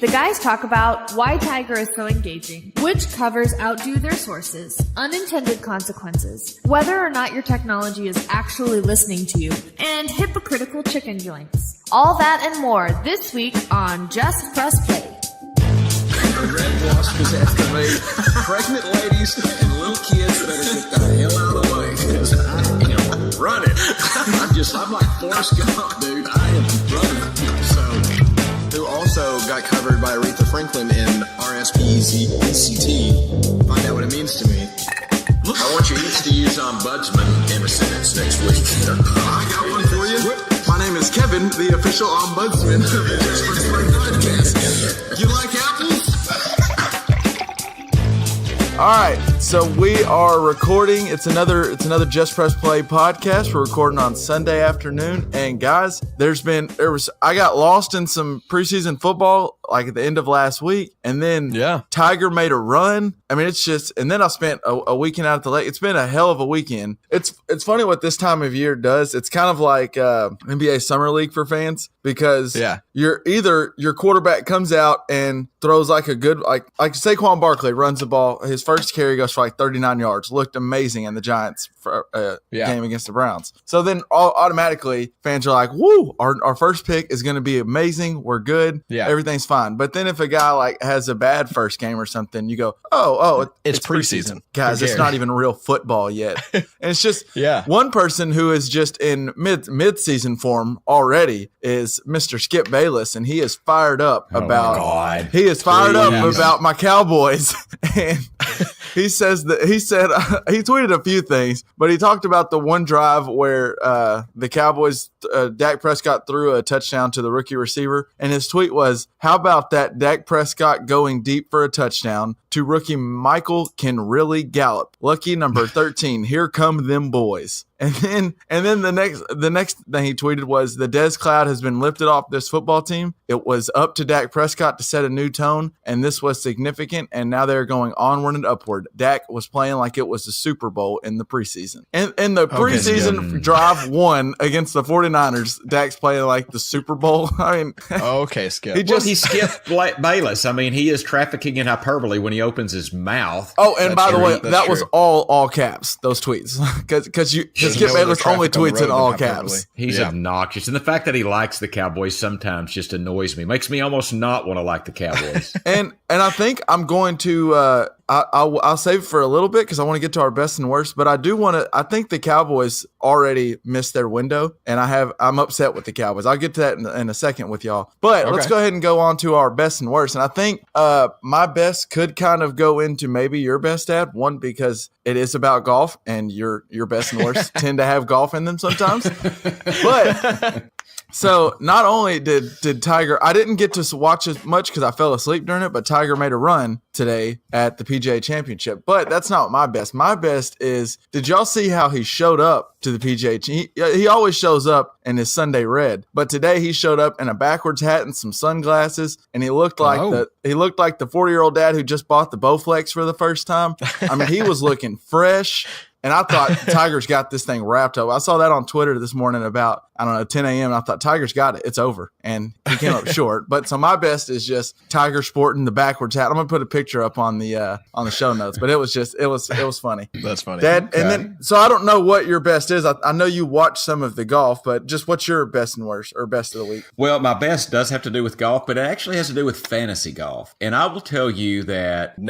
the guys talk about why Tiger is so engaging, which covers outdo their sources, unintended consequences, whether or not your technology is actually listening to you, and hypocritical chicken joints. All that and more this week on Just Press Play. The red wasp is after me. Pregnant ladies and little kids better get the hell out of the way, because I am running. I'm like Forrest Gump, dude. I am running. So, who also got covered by Aretha Franklin in RSPECT. Find out what it means to me. I want you each to use ombudsman in a sentence next week. I got one for you. My name is Kevin, the official ombudsman of the Just Press Play podcast. You like apples? All right, so we are recording. It's another Just Press Play podcast. We're recording on Sunday afternoon, and guys, I got lost in some preseason football like at the end of last week, and then Tiger made a run. I mean, and then I spent a weekend out at the lake. It's been a hell of a weekend. It's funny what this time of year does. It's kind of like NBA Summer League for fans, because you're either your quarterback comes out and throws like a good, like Saquon Barkley runs the ball. His first carry goes for like 39 yards. Looked amazing in the Giants game against the Browns. So then automatically fans are like, woo, our first pick is going to be amazing. We're good. Yeah. Everything's fine. But then if a guy like has a bad first game or something, you go, it's preseason. Guys, it's not even real football yet. And it's just one person who is just in mid-season form already is Mr. Skip Bayless, and he is fired up about my Cowboys. And he tweeted a few things, but he talked about the one drive where the Cowboys, Dak Prescott threw a touchdown to the rookie receiver, and his tweet was, how about that Dak Prescott going deep for a touchdown to rookie Michael can really gallop. Lucky number 13. Here come them boys. And then the next thing he tweeted was, the Dez cloud has been lifted off this football team. It was up to Dak Prescott to set a new tone, and this was significant, and now they're going onward and upward. Dak was playing like it was the Super Bowl in the preseason. And in the preseason drive one against the 49ers, Dak's playing like the Super Bowl. I mean, okay, Skip. He skipped Bayless. I mean, he is trafficking in hyperbole when he opens his mouth. Oh, and by the way, that was all caps, those tweets. Because Skip Bayless only tweets in all caps. He's obnoxious. And the fact that he likes the Cowboys sometimes just annoys me. Makes me almost not want to like the Cowboys. and I think I'm going to I'll save it for a little bit because I want to get to our best and worst. But I do want to. I think the Cowboys already missed their window, and I'm upset with the Cowboys. I'll get to that in a second with y'all. But let's go ahead and go on to our best and worst. And I think my best could kind of go into maybe your best, Dad. One, because it is about golf, and your best and worst tend to have golf in them sometimes. But so not only did Tiger, I didn't get to watch as much because I fell asleep during it, but Tiger made a run today at the PGA Championship. But that's not my best. My best is, did y'all see how he showed up to the PGA? He always shows up in his Sunday red, but today he showed up in a backwards hat and some sunglasses, and he looked like the 40-year-old dad who just bought the Bowflex for the first time. I mean, he was looking fresh. And I thought Tiger's got this thing wrapped up. I saw that on Twitter this morning about, 10 a.m. And I thought, Tiger's got it. It's over. And he came up short. But so my best is just Tiger sporting the backwards hat. I'm going to put a picture up on the show notes. But it was funny. That's funny. Dad, okay. And then, so I don't know what your best is. I know you watch some of the golf, but just what's your best and worst or best of the week? Well, my best does have to do with golf, but it actually has to do with fantasy golf. And I will tell you that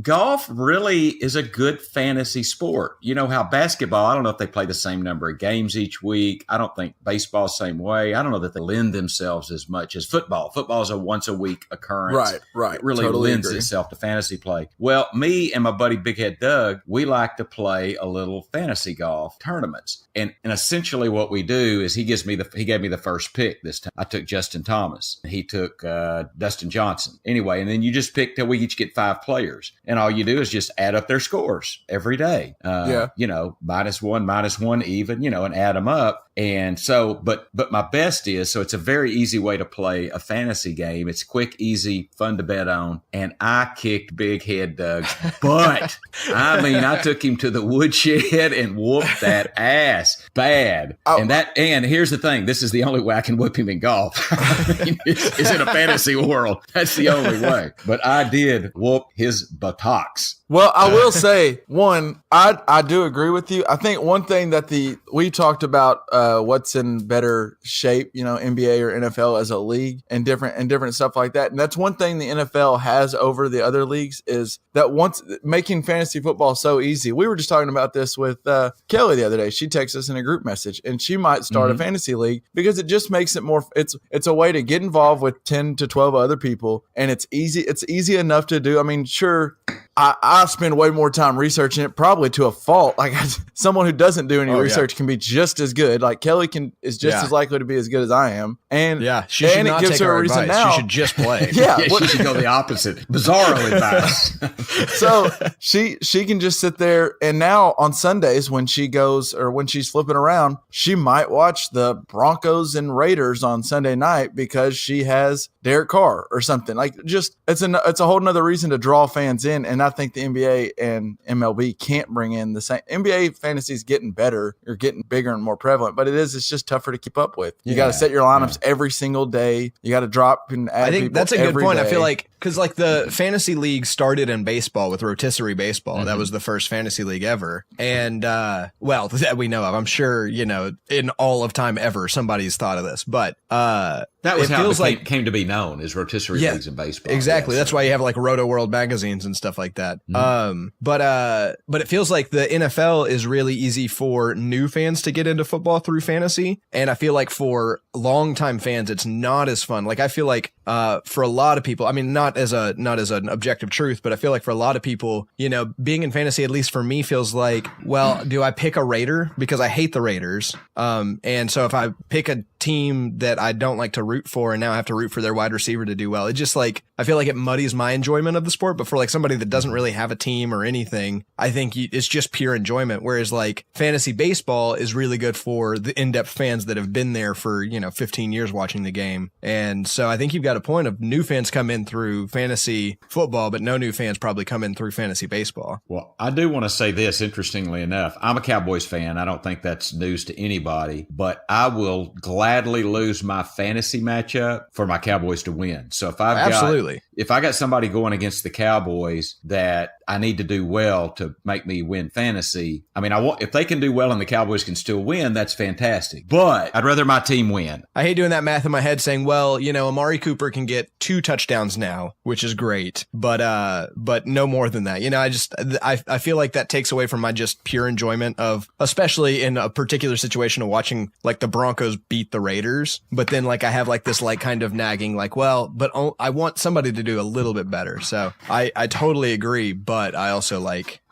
golf really is a good fantasy sport. You know how basketball, I don't know if they play the same number of games each week. I don't think baseball same way. I don't know that they lend themselves as much as football. Football is a once a week occurrence. Right. It really totally lends itself to fantasy play. Well, me and my buddy Big Head Doug, we like to play a little fantasy golf tournaments. And essentially what we do is he gave me the first pick this time. I took Justin Thomas. He took Dustin Johnson. Anyway, and then you just pick till we each get 5 players. And all you do is just add up their scores every day. -1, -1, even, and add them up. And so, but my best is, so it's a very easy way to play a fantasy game. It's quick, easy, fun to bet on. And I kicked Big Head Doug's butt. I mean, I took him to the woodshed and whooped that ass bad. And here's the thing. This is the only way I can whip him in golf. I mean, it's in a fantasy world. That's the only way. But I did whoop his buttocks. Well, I will say, one, I do agree with you. I think one thing that we talked about what's in better shape, NBA or NFL as a league and different stuff like that. And that's one thing the NFL has over the other leagues is that once making fantasy football so easy. We were just talking about this with Kelly the other day. She texted us in a group message, and she might start a fantasy league because it just makes it more. It's a way to get involved with 10 to 12 other people, and it's easy. It's easy enough to do. I mean, sure. I spend way more time researching it, probably to a fault. Like someone who doesn't do any research can be just as good. Like Kelly is just as likely to be as good as I am. And she should not take our advice. Now. She should just play. She should go the opposite. Bizarro advice. So she can just sit there, and now on Sundays when she goes or when she's flipping around, she might watch the Broncos and Raiders on Sunday night because she has Derek Carr or something. Like just it's a whole nother reason to draw fans in. And I think the NBA and MLB can't bring in the same. NBA fantasy is getting better, or getting bigger and more prevalent, but it's just tougher to keep up with. You got to set your lineups every single day. You got to drop and add. I think that's a good point. Day. I feel like because like the fantasy league started in baseball with rotisserie baseball. Mm-hmm. That was the first fantasy league ever, and that we know of. I'm sure in all of time ever somebody's thought of this, but that was how it came to be known as rotisserie leagues in baseball. Exactly. That's why you have like Roto World magazines and stuff like that. Mm-hmm. But it feels like the NFL is really easy for new fans to get into football through fantasy. And I feel like for longtime fans, it's not as fun. Like I feel like for a lot of people, I mean, not as an objective truth, but I feel like for a lot of people, being in fantasy, at least for me, feels like, well, do I pick a Raider? Because I hate the Raiders. And so if I pick a team that I don't like to root for and now I have to root for their wide receiver to do well, it just like, I feel like it muddies my enjoyment of the sport. But for like somebody that doesn't really have a team or anything, I think it's just pure enjoyment. Whereas like fantasy baseball is really good for the in-depth fans that have been there for, 15 years watching the game. And so I think you've got a point of new fans come in through fantasy football, but no new fans probably come in through fantasy baseball. Well, I do want to say this, interestingly enough, I'm a Cowboys fan. I don't think that's news to anybody, but I will gladly lose my fantasy matchup for my Cowboys to win. So if I got somebody going against the Cowboys that I need to do well to make me win fantasy, I mean, if they can do well and the Cowboys can still win, that's fantastic. But I'd rather my team win. I hate doing that math in my head saying, well, Amari Cooper can get 2 touchdowns now, which is great, but no more than that. I feel like that takes away from my just pure enjoyment of, especially in a particular situation of watching like the Broncos beat the Raiders. But then like I have like this like kind of nagging like, well, but I want somebody to do a little bit better. So I totally agree, but I also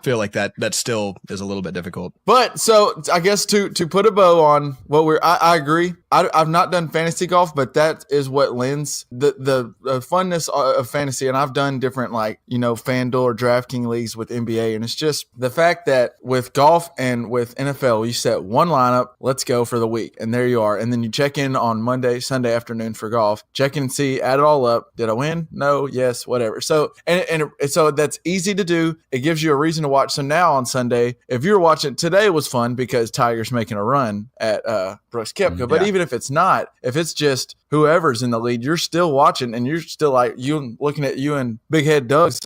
feel like that still is a little bit difficult. But so I guess to put a bow on what I agree. I've not done fantasy golf, but that is what lends the funness of fantasy. And I've done different FanDuel or DraftKings leagues with NBA. And it's just the fact that with golf and with NFL, you set one lineup, let's go for the week. And there you are. And then you check in on Monday, Sunday afternoon for golf, check in and see, add it all up. Did I win? No, yes, whatever. So, and so that's easy to do. It gives you a reason to watch. So now on Sunday, if you're watching, today was fun because Tiger's making a run at Brooks Koepka. But even if it's not, if it's just whoever's in the lead, you're still watching and you're still you looking at you and Big Head Doug's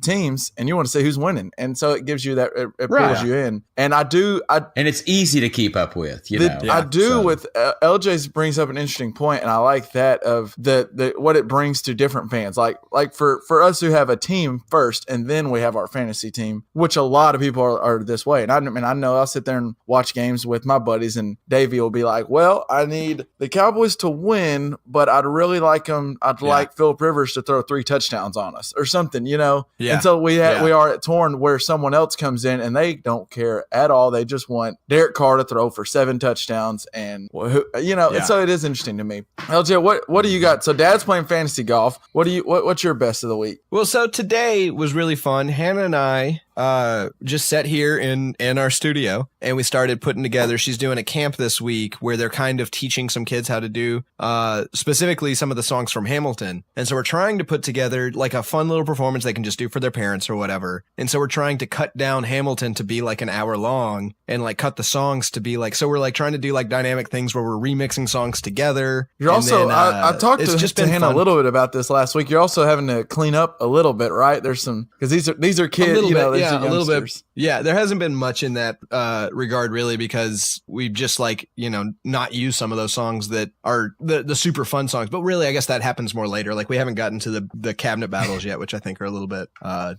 teams and you want to see who's winning. And so it gives you that, it pulls you in. And and it's easy to keep up with, I do with LJ brings up an interesting point, and I like that of the what it brings to different fans. Like for us who have a team first and then we have our fantasy team, which a lot of people are this way. And I know I'll sit there and watch games with my buddies and Davey will be like, well, I need the Cowboys to win, but I'd really like them. I'd like Phillip Rivers to throw 3 touchdowns on us or something, Yeah. And so we are at torn where someone else comes in and they don't care at all. They just want Derek Carr to throw for 7 touchdowns, and And so it is interesting to me. LJ, what do you got? So Dad's playing fantasy golf. What's your best of the week? Well, so today was really fun. Hannah and I just sat here in our studio and we started putting together. She's doing a camp this week where they're kind of teaching some kids how to do specifically some of the songs from Hamilton. And so we're trying to put together like a fun little performance they can just do for their parents or whatever. And so we're trying to cut down Hamilton to be like an hour long and like cut the songs to be like, so we're like trying to do like dynamic things where we're remixing songs together. You're also, I talked to Hannah a little bit about this last week. You're also having to clean up a little bit, right? There's some, because these are kids, you know, a little bit. Yeah, there hasn't been much in that regard really, because we've just like, you know, not used some of those songs that are the super fun songs. But really, I guess that happens more later. Like we haven't gotten to the cabinet battles yet, which I think are a little bit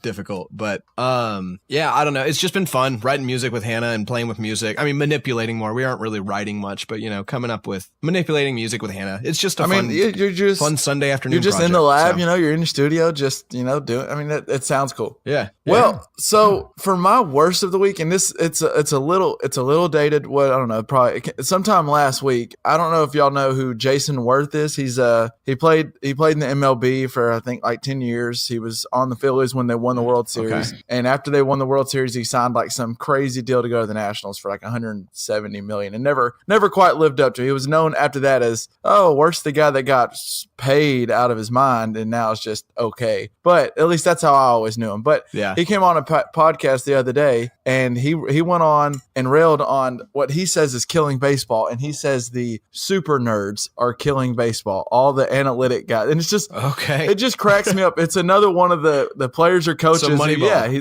difficult. But yeah, I don't know. It's just been fun writing music with Hannah and playing with music. I mean, manipulating more. We aren't really writing much, but you know, coming up with manipulating music with Hannah. It's just you're just fun Sunday afternoon. You're just project, in the lab, you know, you're in your studio, just, you know, doing. I mean, it sounds cool. Yeah. Well, so for my worst of the week, and this it's a little dated. What I don't know, probably sometime last week. I don't know if y'all know who Jason Worth is. He's he played in the MLB for I think like 10 years. He was on the Phillies when they won the World Series, and after they won the World Series, he signed like some crazy deal to go to the Nationals for like 170 million, and never quite lived up to it. He was known after that as worst the guy that got paid out of his mind, and now it's just okay. But at least that's how I always knew him. But yeah, he came on a podcast the other day, and he went on and railed on what he says is killing baseball, and he says the super nerds are killing baseball, all the analytic guys, and it's just it just cracks me up. It's another one of the players or coaches.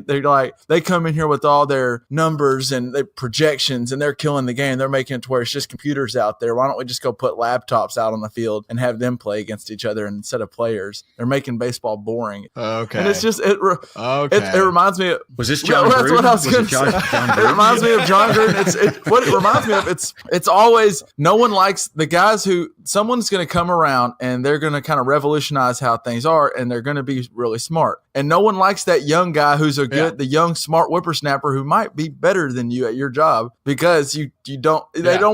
They're like, they come in here with all their numbers and their projections, and they're killing the game. They're making it to where it's just computers out there. Why don't we just go put laptops out on the field and have them play against each other instead of players? They're making baseball boring. Okay, and it's just it reminds me of, was this John Gruden? That's what I was going to say. It reminds me of John Gruden. What it reminds me of, it's always, no one likes the guys who, someone's going to come around and they're going to kind of revolutionize how things are, and they're going to be really smart. And no one likes that young guy who's the young smart whippersnapper who might be better than you at your job, because they don't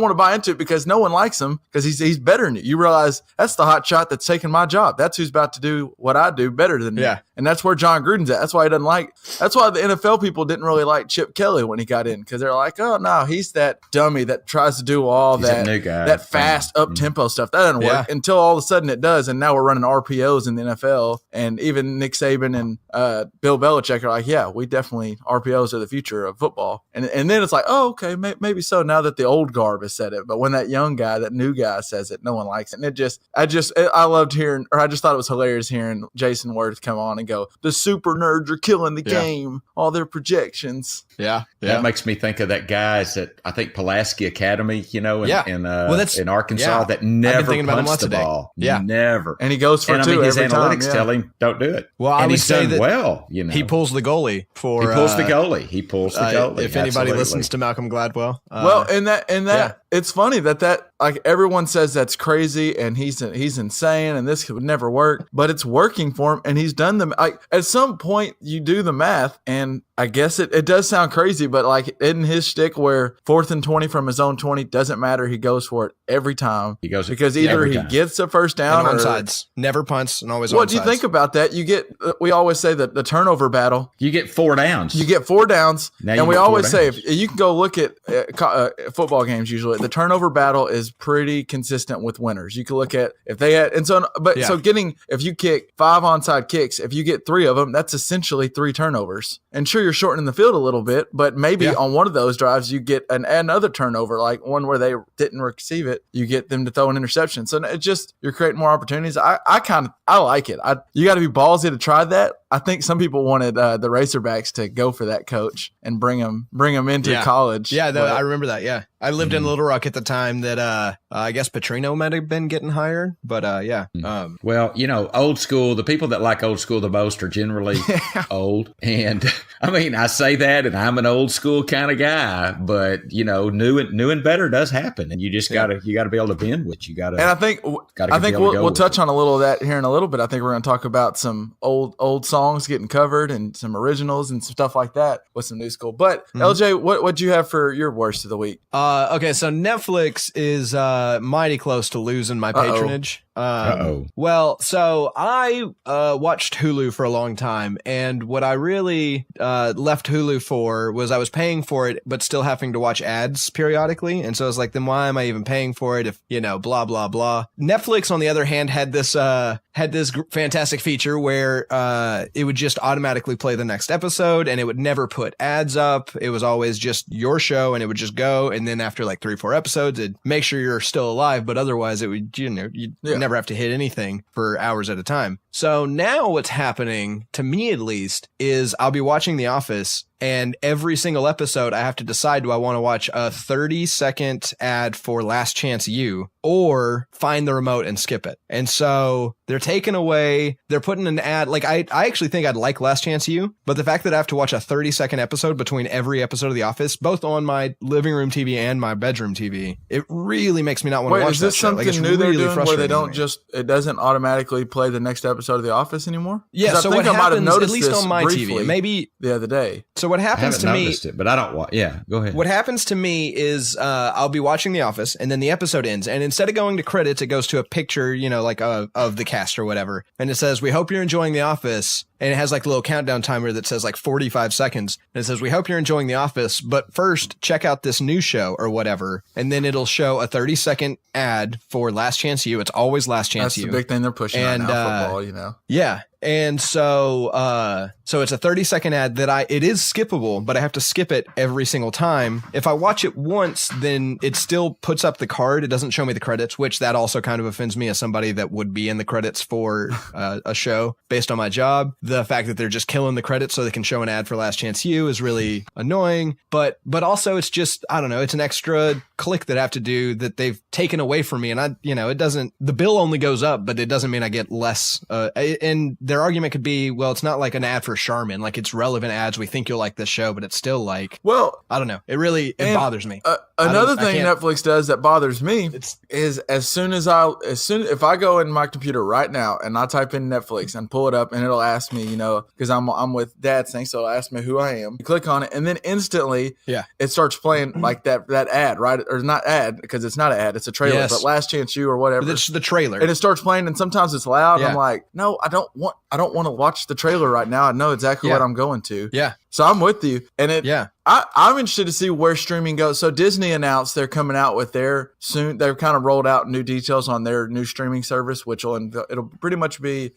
want to buy into it because no one likes him because he's better than you. You realize that's the hot shot that's taking my job. That's who's about to do what I do better than me. And that's where John Gruden's at. That's why that's why the NFL people didn't really like Chip Kelly when he got in, because they're like, oh no, he's that dummy that tries to do all that fast up tempo stuff. That doesn't work until all of a sudden it does. And now we're running RPOs in the NFL, and even Nick Saban and Bill Belichick are like, yeah, we definitely, RPOs are the future of football. And then it's like, oh, okay, maybe so, now that the old garb has said it. But when that young guy, that new guy says it, no one likes it. And I loved hearing, or I just thought it was hilarious hearing Jason Worth come on and go, the super nerds are killing the game, all their projections. That makes me think of that guys at, I think, Pulaski Academy, you know, in Arkansas that never punched the ball. Never. And he goes for two his every analytics time. tell him, don't do it. Well, and he's done well, you know. He pulls the goalie for... He pulls the goallie. If anybody listens to Malcolm Gladwell. It's funny that like everyone says that's crazy and he's insane and this would never work, but it's working for him, and he's done them. Like at some point you do the math, and I guess it does sound crazy, but like in his shtick where 4th and 20 from his own 20 doesn't matter, he goes for it every time. He goes because either he gets a first down or onside, never punts, and always. What do you think about that? You get we always say that the turnover battle. You get 4 downs. You get 4 downs, and we always say if you can go look at football games. Usually, the turnover battle is pretty consistent with winners. You can look at if they had, and so if you kick 5 onside kicks, if you get 3 of them, that's essentially 3 turnovers. And sure, you're shortening the field a little bit, but maybe on one of those drives you get another turnover, like one where they didn't receive it. You get them to throw an interception. So it just, you're creating more opportunities. I like it. You got to be ballsy to try that. I think some people wanted the Razorbacks to go for that coach and bring them into college. Yeah, I remember that. Yeah, I lived in Little Rock at the time that I guess Petrino might have been getting hired, but well, you know, old school. The people that like old school the most are generally old, and I mean, I say that, and I'm an old school kind of guy, but you know, new and better does happen, and you just gotta be able to bend what you gotta. And I think we'll touch on a little of that here in a little bit. I think we're going to talk about some old songs getting covered and some originals and some stuff like that with some new school. But LJ, what'd you have for your worst of the week? Okay, so Netflix is mighty close to losing my patronage. Well, so I watched Hulu for a long time, and what I really left Hulu for was I was paying for it, but still having to watch ads periodically. And so I was like, then why am I even paying for it if, blah, blah, blah. Netflix, on the other hand, had this fantastic feature where it would just automatically play the next episode, and it would never put ads up. It was always just your show, and it would just go. And then after like 3 or 4 episodes, it'd make sure you're still alive, but otherwise it would, you'd never have to hit anything for hours at a time. So now what's happening, to me at least, is I'll be watching The Office, and every single episode I have to decide, do I want to watch a 30-second ad for Last Chance U or find the remote and skip it? And so they're taking away, they're putting an ad. Like I actually think I'd like Last Chance U, but the fact that I have to watch a 30-second episode between every episode of The Office, both on my living room TV and my bedroom TV, it really makes me not want to watch that show. Wait, is this something new they're doing where they don't it doesn't automatically play the next episode of The Office anymore? Yeah, so what happens, at least on my TV, maybe the other day. So what happens to me, but I don't want. Yeah, go ahead. What happens to me is I'll be watching The Office, and then the episode ends, and instead of going to credits, it goes to a picture, like of the cast or whatever, and it says, "We hope you're enjoying The Office." And it has like a little countdown timer that says like 45 seconds. And it says, "We hope you're enjoying The Office, but first check out this new show," or whatever. And then it'll show a 30-second ad for Last Chance U. It's always Last Chance U. That's the big thing they're pushing right now, football, Yeah. And so it's a 30-second ad that it is skippable, but I have to skip it every single time. If I watch it once, then it still puts up the card. It doesn't show me the credits, which that also kind of offends me as somebody that would be in the credits for a show based on my job. The fact that they're just killing the credits so they can show an ad for Last Chance U is really annoying. But also it's just, I don't know, it's an extra click that I have to do that they've taken away from me. And it doesn't, the bill only goes up, but it doesn't mean I get less. And their argument could be, well, it's not like an ad for Charmin. Like, it's relevant ads. We think you'll like this show, but it's still like, well, I don't know. It bothers me. Another thing Netflix does that bothers me is if I go in my computer right now and I type in Netflix and pull it up, and it'll ask me, because I'm with Dad's thing, so it'll ask me who I am. You click on it, and then instantly, it starts playing like that ad, right? Or not ad, because it's not an ad, it's a trailer, but Last Chance U or whatever. But it's the trailer, and it starts playing, and sometimes it's loud. And I'm like, no, I don't want to watch the trailer right now. I know exactly what I'm going to. Yeah. So I'm with you, and I'm interested to see where streaming goes. So Disney announced they're coming out with they've kind of rolled out new details on their new streaming service, which it'll pretty much be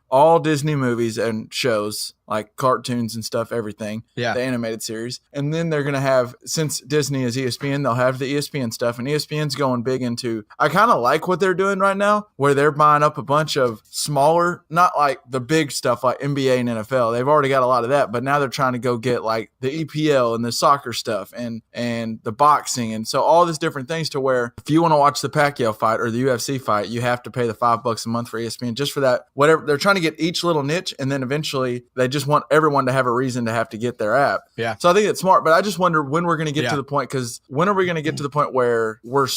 all Disney movies and shows, like cartoons and stuff, everything, the animated series. And then they're going to have, since Disney is ESPN, they'll have the ESPN stuff, and ESPN's going big into, I kind of like what they're doing right now, where they're buying up a bunch of smaller, not like the big stuff like NBA and NFL. They've already got a lot of that, but now they're trying to go get like the EPL and the soccer stuff and the boxing. And so all these different things, to where if you want to watch the Pacquiao fight or the UFC fight, you have to pay the $5 a month for ESPN just for that. Whatever, they're trying to get each little niche, and then eventually they just want everyone to have a reason to have to get their app. Yeah. So I think it's smart, but I just wonder when we're going to get to the point, because when are we going to get to the point where we're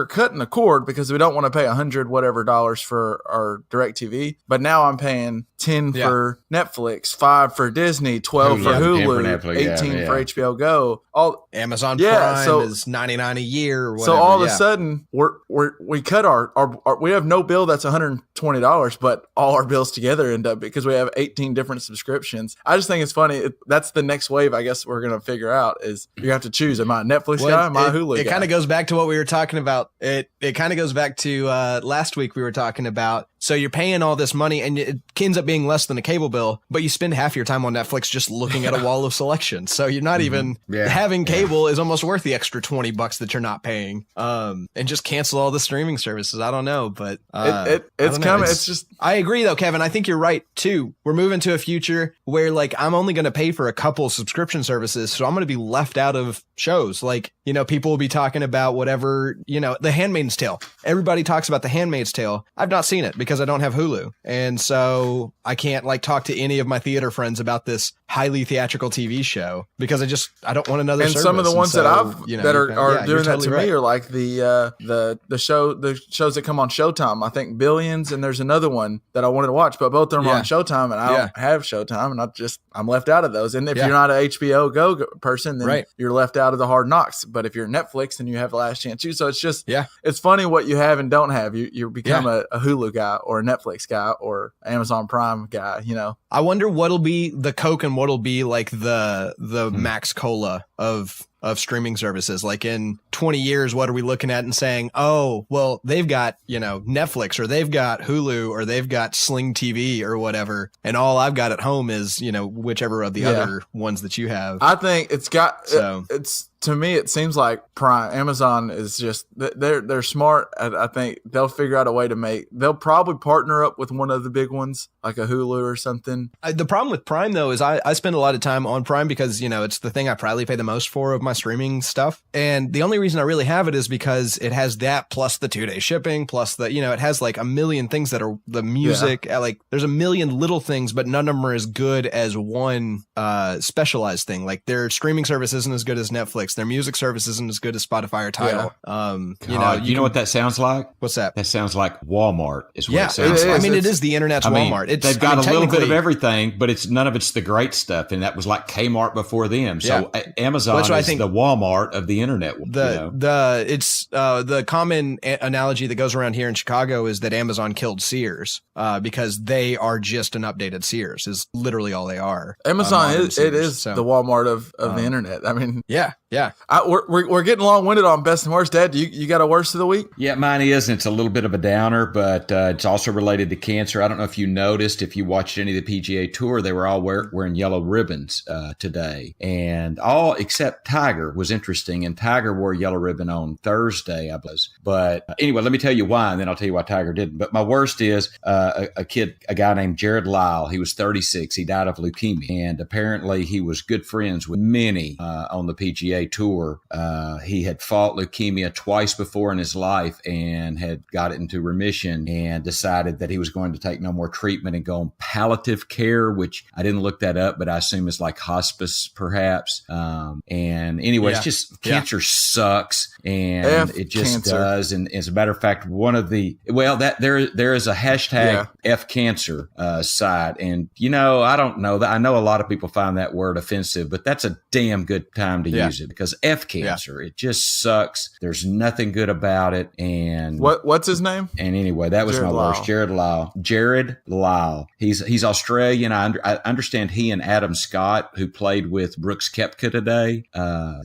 cutting the cord because we don't want to pay $100 whatever for our DirecTV, but now I'm paying $10 for Netflix, $5 for Disney, $12 for Hulu, $18 for HBO Go. All Amazon Prime is $99 a year or whatever. So all of a sudden we cut our we have no bill that's $120, but all our bills together end up, because we have 18 different subscriptions. I just think it's funny. That's the next wave, I guess, we're going to figure out, is you have to choose. Am I a Netflix guy? Am I a Hulu guy? It kind of goes back to what we were talking about. It kind of goes back to last week we were talking about. So you're paying all this money, and it ends up being less than a cable bill, but you spend half your time on Netflix just looking at a wall of selection. So you're not even having cable is almost worth the extra $20 that you're not paying. And just cancel all the streaming services. I don't know, but it's coming. It's just, I agree though, Kevin. I think you're right too. We're moving to a future where like I'm only going to pay for a couple subscription services, so I'm going to be left out of shows. Like, people will be talking about whatever, The Handmaid's Tale. Everybody talks about The Handmaid's Tale. I've not seen it because I don't have Hulu. And so I can't like talk to any of my theater friends about this highly theatrical TV show because I don't want another. And service. some of the ones that that are doing that totally to me are like the shows that come on Showtime. I think Billions, and there's another one that I wanted to watch, but both of them are on Showtime, and I don't have Showtime, and I'm left out of those. And if you're not an HBO Go person, then you're left out of the Hard Knocks. But if you're Netflix, then you have the Last Chance U. So it's just it's funny what you have and don't have. You become a Hulu guy or a Netflix guy or Amazon Prime guy. I wonder what'll be the Coke and what'll be like the Max Cola of streaming services. Like in 20 years, what are we looking at and saying, oh, well, they've got, Netflix or they've got Hulu or they've got Sling TV or whatever. And all I've got at home is, whichever of the other ones that you have. I think it's to me, it seems like Prime. Amazon is just they're smart. I think they'll figure out a way to they'll probably partner up with one of the big ones like a Hulu or something. The problem with Prime though is I spend a lot of time on Prime because it's the thing I probably pay the most for of my streaming stuff. And the only reason I really have it is because it has that plus the 2-day shipping plus the it has like a million things that are the music. Like there's a million little things, but none of them are as good as one specialized thing. Like their streaming service isn't as good as Netflix. Their music service isn't as good as Spotify or Tidal. You know what that sounds like? What's that? That sounds like Walmart is what it sounds like. I mean, it is the internet's Walmart. They've got a little bit of everything, but none of it's the great stuff. And that was like Kmart before them. So Amazon is the Walmart of the internet. The common analogy that goes around here in Chicago is that Amazon killed Sears because they are just an updated Sears is literally all they are. Amazon is the Walmart of the internet. I mean, yeah. We're getting long-winded on best and worst. Dad, you got a worst of the week? Yeah, mine is, and it's a little bit of a downer, but it's also related to cancer. I don't know if you noticed, if you watched any of the PGA Tour, they were all wearing yellow ribbons today, and all except Tiger was interesting, and Tiger wore a yellow ribbon on Thursday, I believe. But anyway, let me tell you why, and then I'll tell you why Tiger didn't. But my worst is a guy named Jared Lyle. He was 36. He died of leukemia, and apparently he was good friends with many on the PGA Tour. He had fought leukemia twice before in his life and had got it into remission and decided that he was going to take no more treatment and go on palliative care, which I didn't look that up, but I assume is like hospice perhaps. And anyway, it's just cancer sucks, and it just does. And as a matter of fact, there is a hashtag F cancer site, and I don't know that. I know a lot of people find that word offensive, but that's a damn good time to use it because F cancer, it just sucks. There's nothing good about it. And what's his name? And anyway, that was my worst. Jared Lyle. He's Australian. I understand he and Adam Scott, who played with Brooks Koepka today,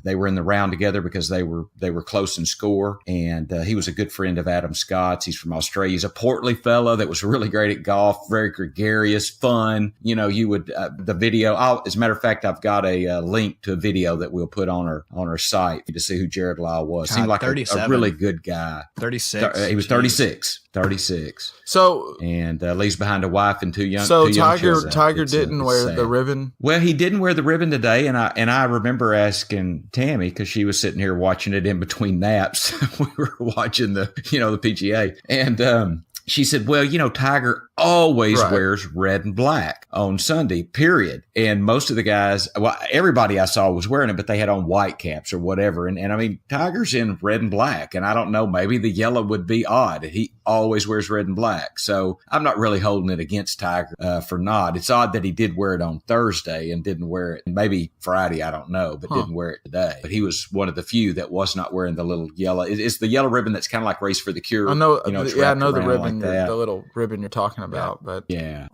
they were in the round together because they were close in score. And he was a good friend of Adam Scott's. He's from Australia. He's a portly fella that was really great at golf, very gregarious, fun. You would the video. As a matter of fact, I've got a link to a video that we'll put on our site to see who Jared Lyle was. Seemed like a really good guy. 36. He was 36. 36. So and leaves behind a wife and two young. So two young Tiger didn't wear the ribbon. Well, he didn't wear the ribbon today, and I remember asking Tammy because she was sitting here watching it in between naps. We were watching the PGA, and she said, well, Tiger always wears red and black on Sunday, period. And most of the guys, everybody I saw was wearing it, but they had on white caps or whatever. And I mean, Tiger's in red and black. And I don't know, maybe the yellow would be odd. He always wears red and black. So I'm not really holding it against Tiger for not. It's odd that he did wear it on Thursday and didn't wear it maybe Friday, I don't know, but didn't wear it today. But he was one of the few that was not wearing the little yellow. It's the yellow ribbon that's kind of like Race for the Cure. I know, I know the ribbon, the little ribbon you're talking about, but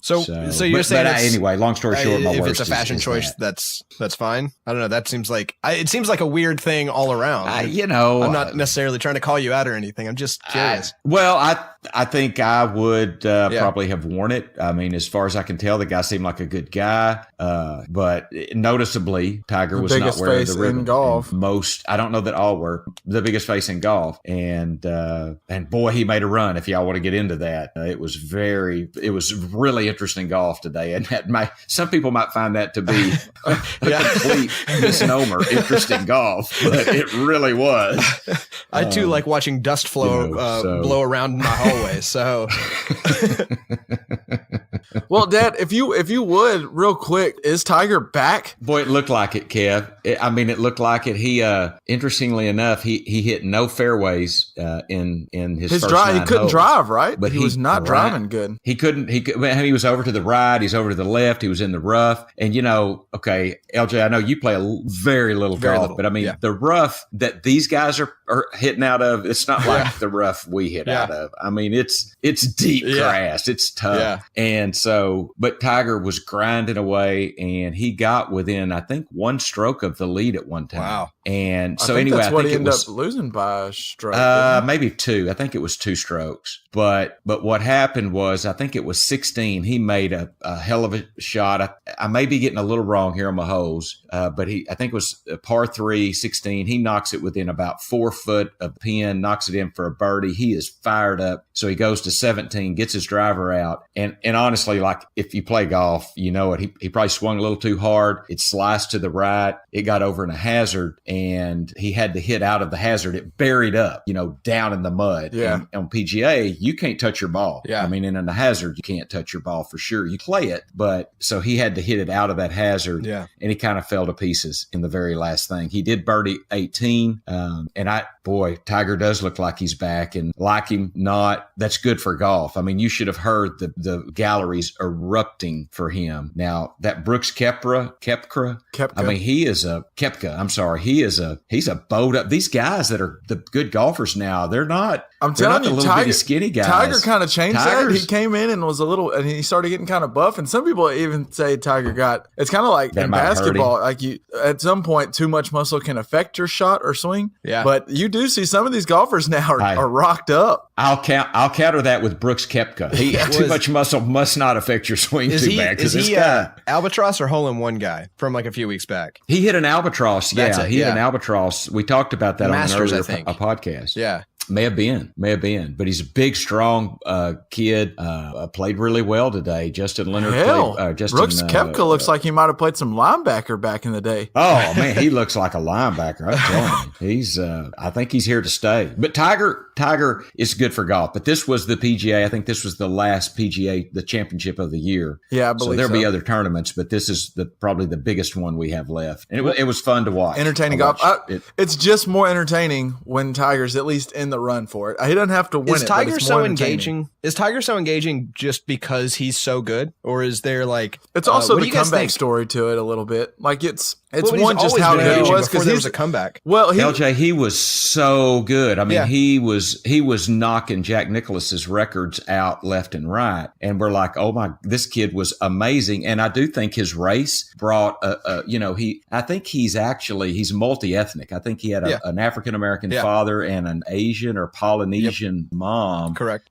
So you're saying anyway, long story short, my if worst it's a fashion choice, that's fine. I don't know. That seems like it seems like a weird thing all around. I'm not necessarily trying to call you out or anything. I'm just curious. I think I would probably have worn it. I mean, as far as I can tell, the guy seemed like a good guy. But noticeably, Tiger was not wearing the ribbon. In golf. I don't know that all were the biggest face in golf. And boy, he made a run. If y'all want to get into that, it was really interesting golf today. And some people might find that to be a complete misnomer, interesting golf, but it really was. I too like watching dust blow around in my hallway. So Well, Dad, if you would, real quick, is Tiger back? Boy, it looked like it, Kev. It looked like it. He, interestingly enough, he hit no fairways in his first drive. He 9 couldn't holes. drive, right? But he was not driving good. He couldn't. He was over to the right. He's over to the left. He was in the rough. And okay, LJ, I know you play very little golf, but I mean the rough that these guys are hitting out of, it's not like the rough we hit out of. I mean, it's deep grass. It's tough. Yeah. And so, but Tiger was grinding away, and he got within, I think, 1 stroke of the lead at one time. Wow. And so I think he ended up losing by a stroke. Maybe 2. I think it was 2 strokes. But what happened was, I think it was 16. He made a hell of a shot. I may be getting a little wrong here on my holes, but I think it was a par 3, 16. He knocks it within about 4 foot of pin, knocks it in for a birdie. He is fired up. So he goes to 17, gets his driver out. And honestly, like if you play golf, you know it. He probably swung a little too hard. It sliced to the right. It got over in a hazard, and he had to hit out of the hazard. It buried up, down in the mud. Yeah. And on PGA, you can't touch your ball. Yeah. I mean, in a hazard, you can't touch your ball for sure. You play it, but so he had to hit it out of that hazard. Yeah. And he kind of fell to pieces in the very last thing. He did birdie 18. And Tiger does look like he's back, and like him not, that's good for golf. I mean, you should have heard the galleries erupting for him. Now that Brooks Koepka. I mean, he's a bowed up. These guys that are the good golfers now, they're not. I'm telling you, Tiger, skinny guys. Tiger kind of changed that. He came in and was and he started getting kind of buff. And some people even say Tiger it's kind of like in basketball, like at some point, too much muscle can affect your shot or swing. Yeah. But you do see some of these golfers now are rocked up. I'll counter that with Brooks Koepka. Too much muscle must not affect your swing too bad. Is he albatross or hole-in-one guy from like a few weeks back? He hit an albatross. Hit an albatross. We talked about that Masters, on I think. A podcast. Yeah. May have been, but he's a big, strong kid. Played really well today. Justin Leonard played. Brooks Koepka looks like he might have played some linebacker back in the day. Oh man, he looks like a linebacker. I'm telling you, he's. I think he's here to stay. But Tiger is good for golf. But this was the PGA. I think this was the last PGA, the championship of the year. Yeah, I believe so. There'll be other tournaments, but this is probably the biggest one we have left, and it was fun to watch. Entertaining golf. It's just more entertaining when Tiger's at least in the run for it. He doesn't have to win. Is Tiger so engaging? Is Tiger so engaging just because he's so good, or is there like it's also the comeback story to it a little bit? Like it's one just how good he was because there was a comeback. Well, LJ, he was so good. I mean, he was knocking Jack Nicklaus's records out left and right, and we're like, oh my, this kid was amazing. And I do think his race brought I think he's multi-ethnic. I think he had an African American father and an Asian or Polynesian mom. Correct.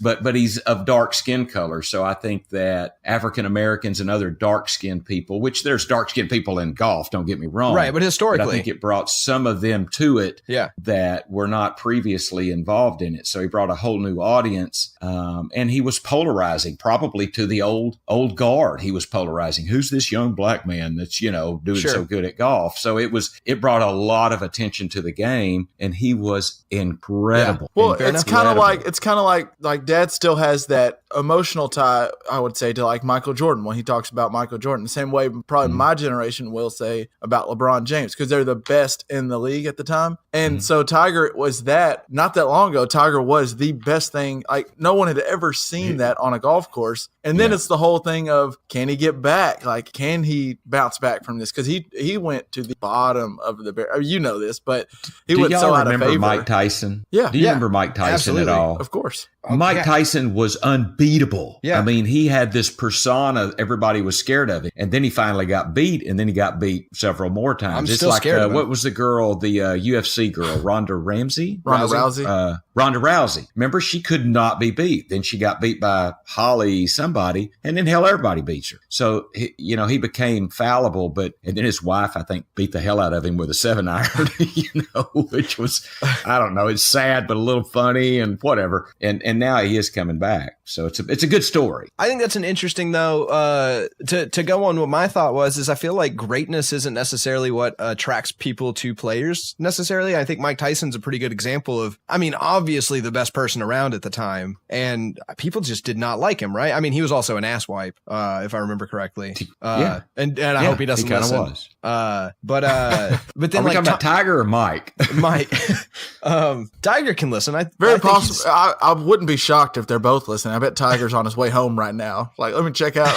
But he's of dark skin color. So I think that African Americans and other dark skinned people, which there's dark skinned people in golf, don't get me wrong. Right. But historically, I think it brought some of them to it Yeah. that were not previously involved in it. So he brought a whole new audience. And he was polarizing, probably to the old guard. He was polarizing. Who's this young black man that's, doing so good at golf? So it brought a lot of attention to the game, and he was incredible. Yeah. Well, it's kind of like Dad still has that emotional tie, I would say, to like Michael Jordan when he talks about Michael Jordan. The same way probably my generation will say about LeBron James, because they're the best in the league at the time. And so Tiger was that. Not that long ago, Tiger was the best thing. Like no one had ever seen that on a golf course. And then it's the whole thing of, can he get back? Like, can he bounce back from this? Because he went to the bottom of the barrel. You know this, but he went so out of favor. Do y'all remember Mike Tyson? Yeah. Do you remember Mike Tyson Absolutely. at all? Of course. Mike Tyson was unbeatable. Yeah. I mean, he had this persona. Everybody was scared of him. And then he finally got beat, and then he got beat several more times. I'm still scared of him. What was the girl, the UFC girl, Ronda Rousey? Ronda Rousey. Remember, she could not be beat. Then she got beat by Holly somebody, and then everybody beats her. So, he became fallible, and then his wife, I think, beat the hell out of him with a 7-iron, which was, I don't know, it's sad, but a little funny and whatever. And now he is coming back. So it's a good story. I think that's an interesting, though, to go on what my thought was, is I feel like great greatness isn't necessarily what attracts people to players necessarily. I think Mike Tyson's a pretty good example of, I mean, obviously the best person around at the time, and people just did not like him, right? I mean, he was also an asswipe, if I remember correctly. And I hope he doesn't listen. Was. But then are we talking about Tiger or Mike? Mike. Tiger can listen. Very possible. I wouldn't be shocked if they're both listening. I bet Tiger's on his way home right now. Like, let me check out.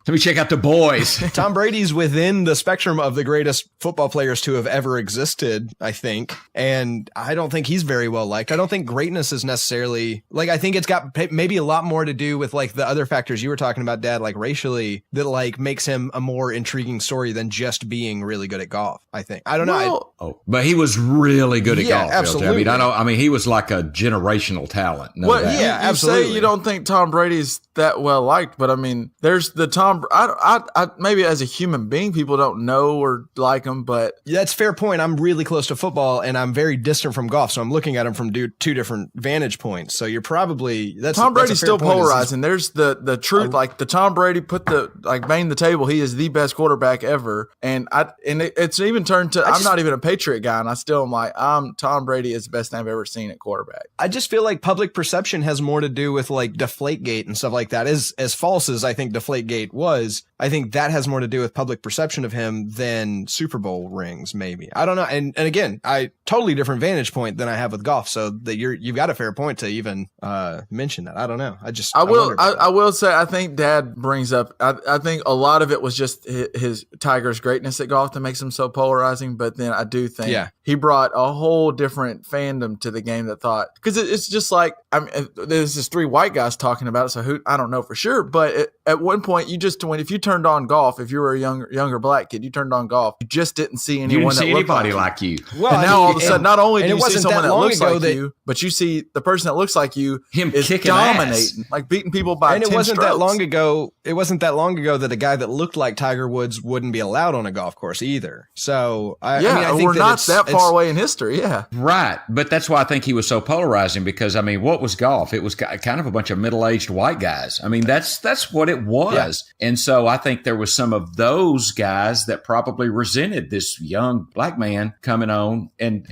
Let me check out the boys. Tom Brady's within the spectrum of the greatest football players to have ever existed, I think. And I don't think he's very well liked. I don't think greatness is necessarily like, I think it's got maybe a lot more to do with like the other factors you were talking about, Dad, like racially, that like makes him a more intriguing story than just being really good at golf. I think. I don't know. But he was really good at golf. Absolutely. I mean, he was like a generational talent. Absolutely. Say you don't think Tom Brady's that well liked, but I mean, there's the Tom. I maybe as a human being, people don't know or like him, but that's a fair point. I'm really close to football, and I'm very distant from golf, so I'm looking at him from two different vantage points. So you're probably Tom Brady's still polarizing. There's the truth, like the Tom Brady banged the table. He is the best quarterback ever, and it's even turned to I'm not even a Patriot guy, and I still am like Tom Brady is the best thing I've ever seen at quarterback. I just feel like public perception has more to do with like Deflategate and stuff like that. As false as I think Deflategate was, I think that has more to do with public perception of him than Super Bowl rings, maybe. I don't know. And again, I totally different vantage point than I have with golf. So that you've got a fair point to even mention that. I don't know. I will say, I think Dad brings up, I think a lot of it was just his Tiger's greatness at golf that makes him so polarizing. But then I do think he brought a whole different fandom to the game that thought, because it's just like, I mean, there's just three white guys talking about it. So I don't know for sure. But at one point, if you turned on golf, if you were a younger black kid, you turned on golf, you just didn't see anyone that looked like you. Well, and now all of a sudden, not only do you see someone that looks like you, but you see the person that looks like you is dominating, like beating people by 10 strokes. And it wasn't that long ago. It wasn't that long ago that a guy that looked like Tiger Woods wouldn't be allowed on a golf course either. So I think we're not that far away in history. Yeah, right. But that's why I think he was so polarizing, because I mean, what was golf? It was kind of a bunch of middle-aged white guys. I mean, that's what it was. Yeah. And so I think there was some of those guys that probably resented this young black man coming on and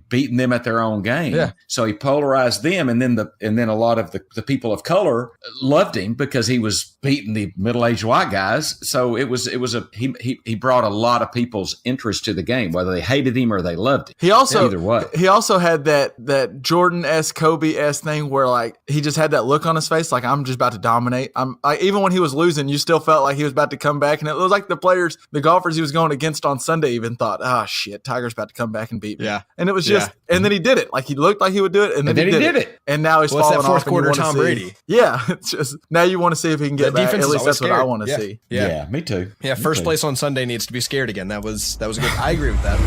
beating them at their own game. Yeah. So he polarized them, and then a lot of the people of color loved him because he was beating the middle-aged white guys. So he brought a lot of people's interest to the game, whether they hated him or they loved him. He also had that Jordan-esque, Kobe-esque thing where like he just had that look on his face, like I'm just about to dominate. I'm like, even when he was losing, you still felt like he was about to come back, and it was like the golfers he was going against on Sunday even thought, shit, Tiger's about to come back and beat me. Yeah, and it was just, and then he did it. Like he looked like he would do it, and then he did it. And now he's falling off. Fourth quarter Tom Brady. Yeah, it's just now you want to see if he can get back. At least that's what I want to see. Yeah, me too. Yeah, first place on Sunday needs to be scared again. That was good. I agree with that.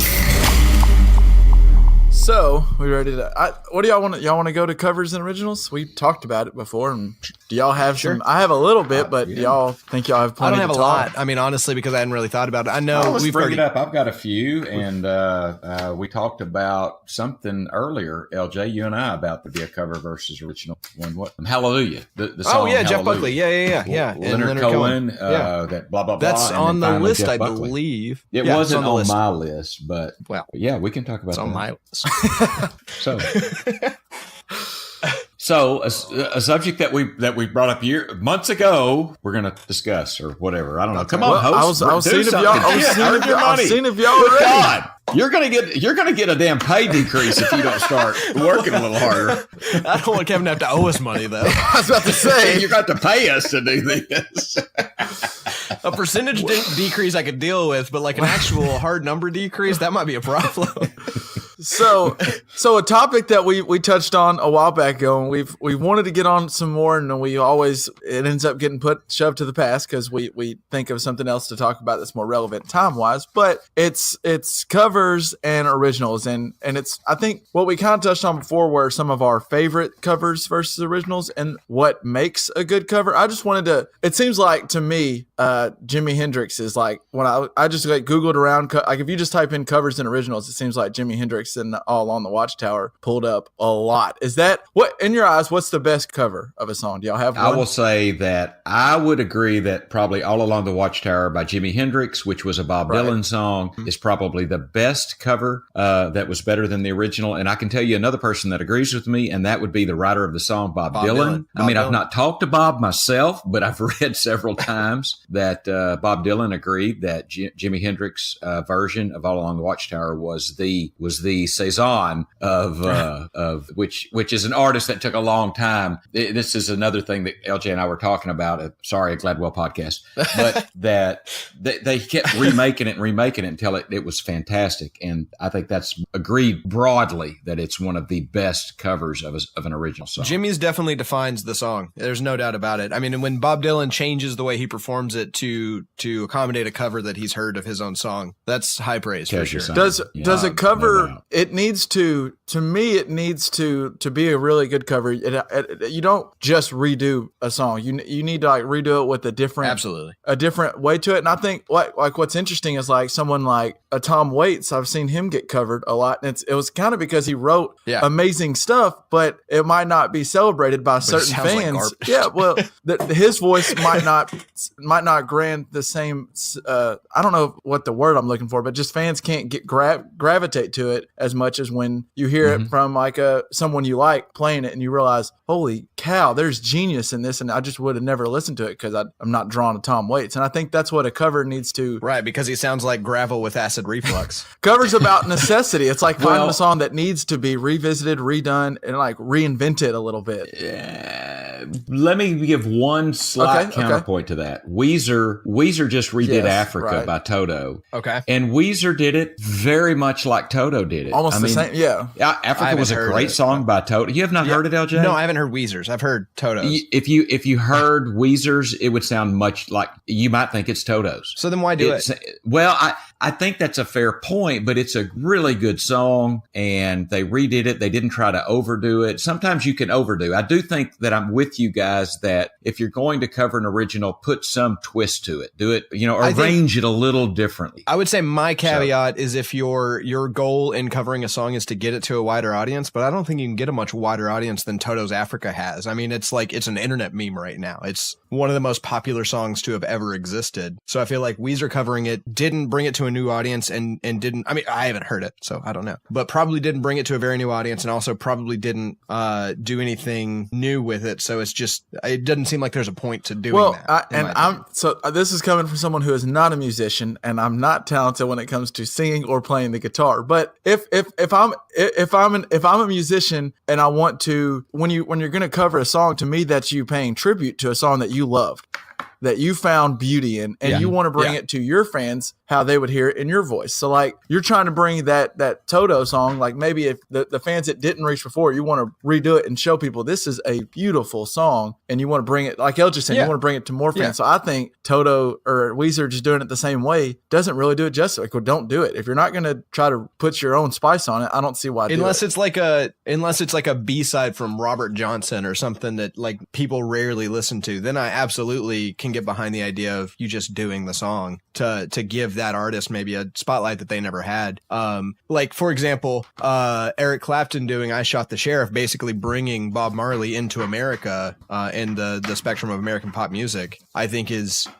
So we ready to? What do y'all want? Y'all want to go to covers and originals? We talked about it before, and do y'all have some? I have a little bit, but do y'all think y'all have plenty? I don't have a lot. I mean, honestly, because I hadn't really thought about it. I know we've bring it up. I've got a few, and we talked about something earlier, LJ, you and I, about the cover versus original one. What? Hallelujah. The song. Oh yeah, Hallelujah. Jeff Buckley. Yeah. Leonard Cohen. That blah blah blah. That's on the list, I believe. It wasn't on my list, but yeah, we can talk about that. On my list. So a subject that we brought up months ago, we're going to discuss or whatever. I don't know. Come on, host. I was seeing if y'all were ready. God, you're going to get a damn pay decrease if you don't start working a little harder. I don't want Kevin to have to owe us money though. I was about to say you're going to pay us to do this. A percentage decrease I could deal with, but like an actual hard number decrease, that might be a problem. So a topic that we touched on a while back ago, and we wanted to get on some more, and it ends up getting shoved to the past because we think of something else to talk about that's more relevant time wise. But it's covers and originals, and it's I think what we kind of touched on before were some of our favorite covers versus originals and what makes a good cover. I just wanted to. It seems like to me, Jimi Hendrix is like when I just like Googled around, like if you just type in covers and originals, it seems like Jimi Hendrix Hendrix and All on the Watchtower pulled up a lot. Is that what, in your eyes, what's the best cover of a song? Do y'all have one? I will say that I would agree that probably All Along the Watchtower by Jimi Hendrix, which was a Bob Dylan song, is probably the best cover that was better than the original. And I can tell you another person that agrees with me, and that would be the writer of the song, Bob Dylan. I've not talked to Bob myself, but I've read several times that Bob Dylan agreed that Jimi Hendrix version of All Along the Watchtower was the saison of which is an artist that took a long time. This is another thing that LJ and I were talking about. Sorry, a Gladwell podcast, but that they kept remaking it until it was fantastic. And I think that's agreed broadly that it's one of the best covers of an original song. Jimmy's definitely defines the song. There's no doubt about it. I mean, when Bob Dylan changes the way he performs it to accommodate a cover that he's heard of his own song, that's high praise for sure. Does a cover, it needs to me, it needs to be a really good cover. You don't just redo a song. You need to like redo it with a different way to it. And I think like what's interesting is like someone like a Tom Waits, I've seen him get covered a lot. And it was kind of because he wrote amazing stuff, but it might not be celebrated by certain fans. Well, his voice might not grant the same. I don't know what the word I'm looking for, but just fans can't get gravitate to it as much as when you hear it from like someone you like playing it and you realize, holy cow, there's genius in this, and I just would have never listened to it because I'm not drawn to Tom Waits. And I think that's what a cover needs to. Right, because he sounds like gravel with acid reflux. Covers about necessity. It's like finding a song that needs to be revisited, redone, and like reinvented a little bit. Yeah. Let me give one slight counterpoint to that. Weezer just redid Africa by Toto. Okay. And Weezer did it very much like Toto did it. Almost the same, yeah. Africa was a great song by Toto. You have not heard it, LJ? No, I haven't heard Weezer's. I've heard Toto's. If you heard Weezer's, it would sound much like, you might think it's Toto's. So then why do it? Well, I think that's a fair point, but it's a really good song, and they redid it. They didn't try to overdo it. Sometimes you can overdo. I do think that I'm with you guys that if you're going to cover an original, put some twist to it. Do it, arrange it a little differently. I would say my caveat is if your goal in covering a song is to get it to a wider audience, but I don't think you can get a much wider audience than Toto's Africa has. I mean, it's an internet meme right now. It's one of the most popular songs to have ever existed. So I feel like Weezer covering it didn't bring it to a new audience and didn't, I mean, I haven't heard it, so I don't know, but probably didn't bring it to a very new audience and also probably didn't do anything new with it. So it doesn't seem like there's a point to doing that. This is coming from someone who is not a musician, and I'm not talented when it comes to singing or playing the guitar. But if I'm a musician and I want to, when you're going to cover a song, to me, that's you paying tribute to a song that you loved, that you found beauty in, and you want to bring it to your fans how they would hear it in your voice. So like you're trying to bring that Toto song, like maybe if the fans that didn't reach before, you want to redo it and show people this is a beautiful song, and you want to bring it, like El just said, you want to bring it to more fans. Yeah. So I think Toto or Weezer just doing it the same way doesn't really do it justice. Like, well, don't do it. If you're not going to try to put your own spice on it, I don't see why. Unless it's like a B-side from Robert Johnson or something that like people rarely listen to, then I absolutely can get behind the idea of you just doing the song to give that artist maybe a spotlight that they never had. Like for example, Eric Clapton doing "I Shot the Sheriff," basically bringing Bob Marley into America in the spectrum of American pop music. I think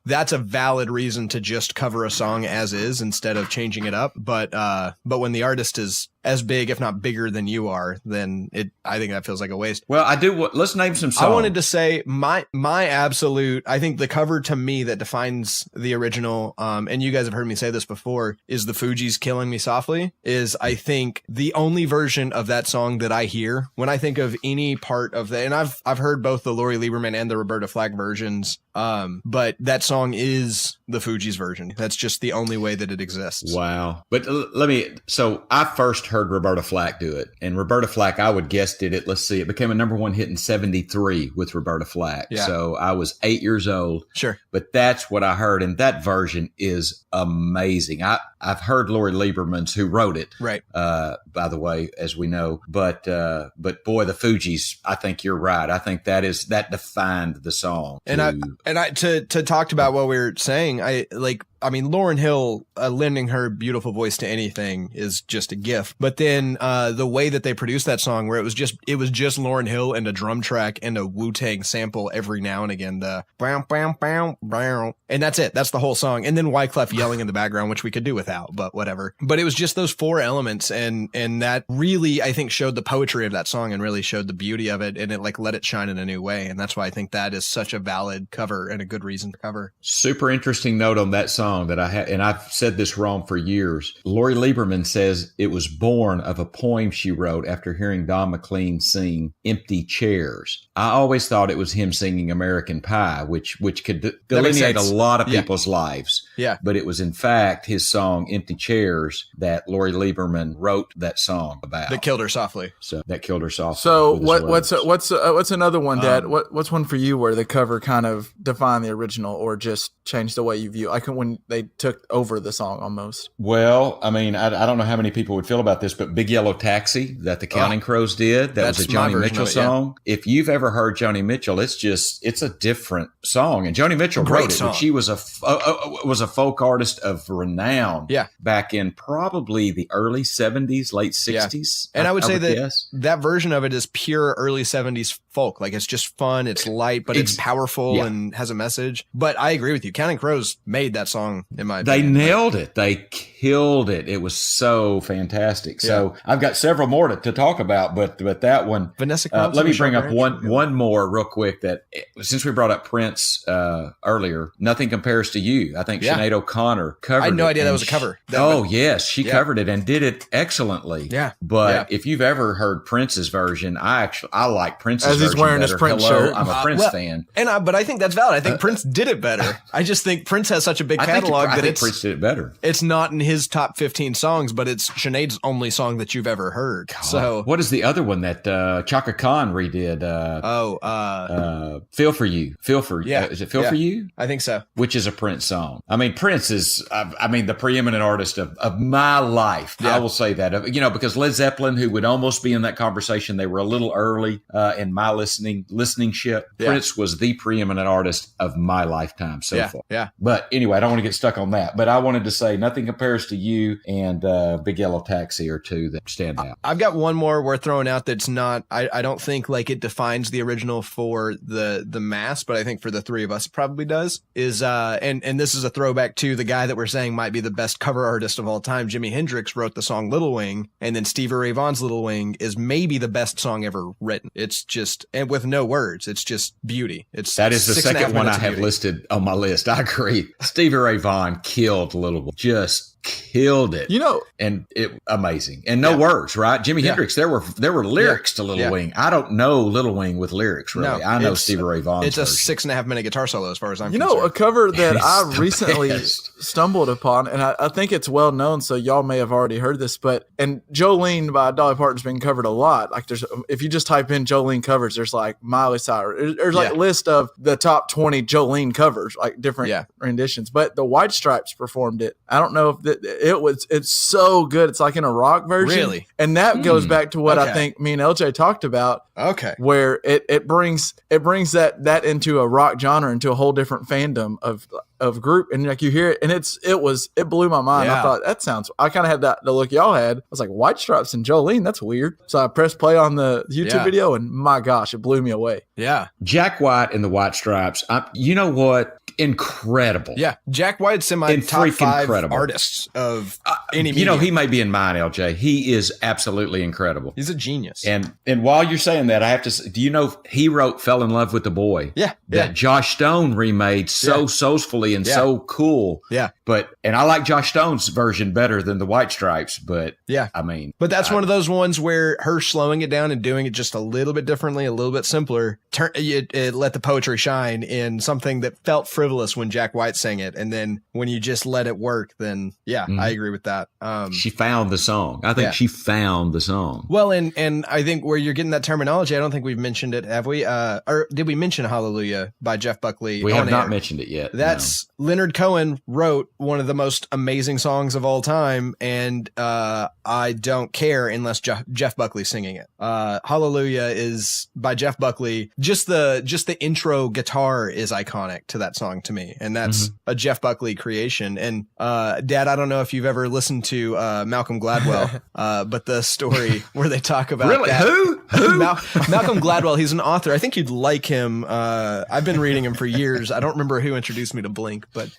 that's a valid reason to just cover a song as is instead of changing it up. But when the artist is as big, if not bigger than you are, then I think that feels like a waste. Well, let's name some songs. I wanted to say my absolute, I think the cover to me that defines the original, and you guys have heard me say this before, is the Fugees' "Killing Me Softly," is I think the only version of that song that I hear when I think of any part of that. And I've heard both the Lori Lieberman and the Roberta Flack versions. But that song is the Fugees' version. That's just the only way that it exists. Wow. But so I first heard Roberta Flack do it, and Roberta Flack, I would guess, did it. Let's see. It became a #1 hit in 1973 with Roberta Flack. Yeah. So I was 8 years old. Sure. But that's what I heard. And that version is amazing. I've heard Lori Lieberman's, who wrote it. Right. By the way, as we know, but boy, the Fugees, I think you're right. I think that defined the song. And I to talk about what we were saying, I mean, Lauryn Hill lending her beautiful voice to anything is just a gift. But then the way that they produced that song, where it was just Lauryn Hill and a drum track and a Wu-Tang sample every now and again, the bam, bam, bam, bam, and that's it. That's the whole song. And then Wyclef yelling in the background, which we could do without, but whatever. But it was just those 4 elements, and that really, I think, showed the poetry of that song and really showed the beauty of it, and it like let it shine in a new way. And that's why I think that is such a valid cover and a good reason to cover. Super interesting note on that song that I had, and I've said this wrong for years. Lori Lieberman says it was born of a poem she wrote after hearing Don McLean sing "Empty Chairs." I always thought it was him singing "American Pie," which could delineate a lot of people's lives. Yeah, but it was in fact his song "Empty Chairs" that Lori Lieberman wrote that song about. That killed her softly. So that killed her softly. So what's another one, Dad? What's one for you where the cover kind of defined the original or just changed the way you view? Like when they took over the song almost. Well, I mean, I don't know how many people would feel about this, but "Big Yellow Taxi" that the Counting Crows did, that was a Joni Mitchell song. Yeah. If you've ever heard Joni Mitchell, it's a different song. And Joni Mitchell wrote it, but she was a folk artist of renown. Yeah. Back in probably the early 70s, late 60s. Yeah. And I would say that version of it is pure early 70s folk. Like it's just fun, it's light, but it's powerful and has a message. But I agree with you. Counting Crows made that song, in my opinion. They nailed it. They killed it. It was so fantastic. So I've got several more to talk about, but that one, Vanessa let me bring up one more real quick that since we brought up Prince earlier, "Nothing Compares to You." I think Sinead O'Connor covered it. I had no idea that was a cover. Yes. She covered it and did it excellently. Yeah. But if you've ever heard Prince's version, I like Prince's version. As he's wearing his Prince shirt. I'm a Prince fan. But I think that's valid. I think Prince did it better. I just think Prince has such a big catalog I think Prince did it better. It's not in his top 15 songs, but it's Sinead's only song that you've ever heard. God. So what is the other one that Chaka Khan redid? "Feel for You." Is it "Feel for You"? I think so. Which is a Prince song. I mean, Prince is, the preeminent artist of my life. Yeah. I will say that, because Led Zeppelin, who would almost be in that conversation, they were a little early in my listening-ship. Yeah. Prince was the preeminent artist of my lifetime so far. Yeah. But anyway, I don't want to get stuck on that. But I wanted to say "Nothing Compares to You" and "Big Yellow Taxi" are two that stand out. I've got one more we're throwing out that's not, I don't think like it defines the original for the mass, but I think for the three of us it probably does, is and this is a throwback to the guy that we're saying might be the best cover artist of all time. Jimi Hendrix wrote the song "Little Wing," and then Stevie Ray Vaughan's "Little Wing" is maybe the best song ever written. It's just, and with no words, it's just beauty. That is the second one I have listed on my list. I agree. Stevie Ray Vaughan killed "Little Wing." Just killed it, and it amazing, and no words, right? Jimi Hendrix, there were lyrics to "Little Wing." I don't know "Little Wing" with lyrics, really. No, I know Stevie Ray Vaughan's it's a version. 6.5 minute guitar solo as far as I'm concerned. A cover that I recently stumbled upon, and I think it's well known, so y'all may have already heard this, and Jolene by Dolly Parton's been covered a lot. Like if you just type in Jolene covers, there's like Miley Cyrus, there's like a list of the top 20 Jolene covers, like different renditions, but the White Stripes performed it. I don't know if it's so good. It's like in a rock version. Really? And that goes back to what I think me and LJ talked about. Okay. Where it brings that into a rock genre, into a whole different fandom of group. And like you hear it, and it blew my mind. Yeah. I thought I kind of had the look y'all had. I was like, White Stripes and Jolene, that's weird. So I pressed play on the YouTube video, and my gosh, it blew me away. Yeah. Jack White and the White Stripes. You know what? Incredible. Yeah. Jack White's in my top 5 artists of any medium. He may be in mine, LJ. He is absolutely incredible. He's a genius. And while you're saying that, I have to say, do you know he wrote "Fell in Love with the Boy"? Yeah. That Josh Stone remade so soulfully and so cool. Yeah. And I like Josh Stone's version better than the White Stripes, but but that's one of those ones where her slowing it down and doing it just a little bit differently, a little bit simpler, it let the poetry shine in something that felt frivolous when Jack White sang it, and then when you just let it work, then I agree with that. She found the song. I think she found the song. Well, and I think where you're getting that terminology, I don't think we've mentioned it, have we? Or did we mention "Hallelujah" by Jeff Buckley? We have not mentioned it yet. That's Leonard Cohen wrote one of the most amazing songs of all time, and I don't care unless Jeff Buckley's singing it. Hallelujah is by Jeff Buckley. Just the intro guitar is iconic to that song to me, and that's a Jeff Buckley creation. And Dad, I don't know if you've ever listened to Malcolm Gladwell, but the story where they talk about really that, who Malcolm Gladwell. He's an author. I think you'd like him. I've been reading him for years. I don't remember who introduced me to Blink, but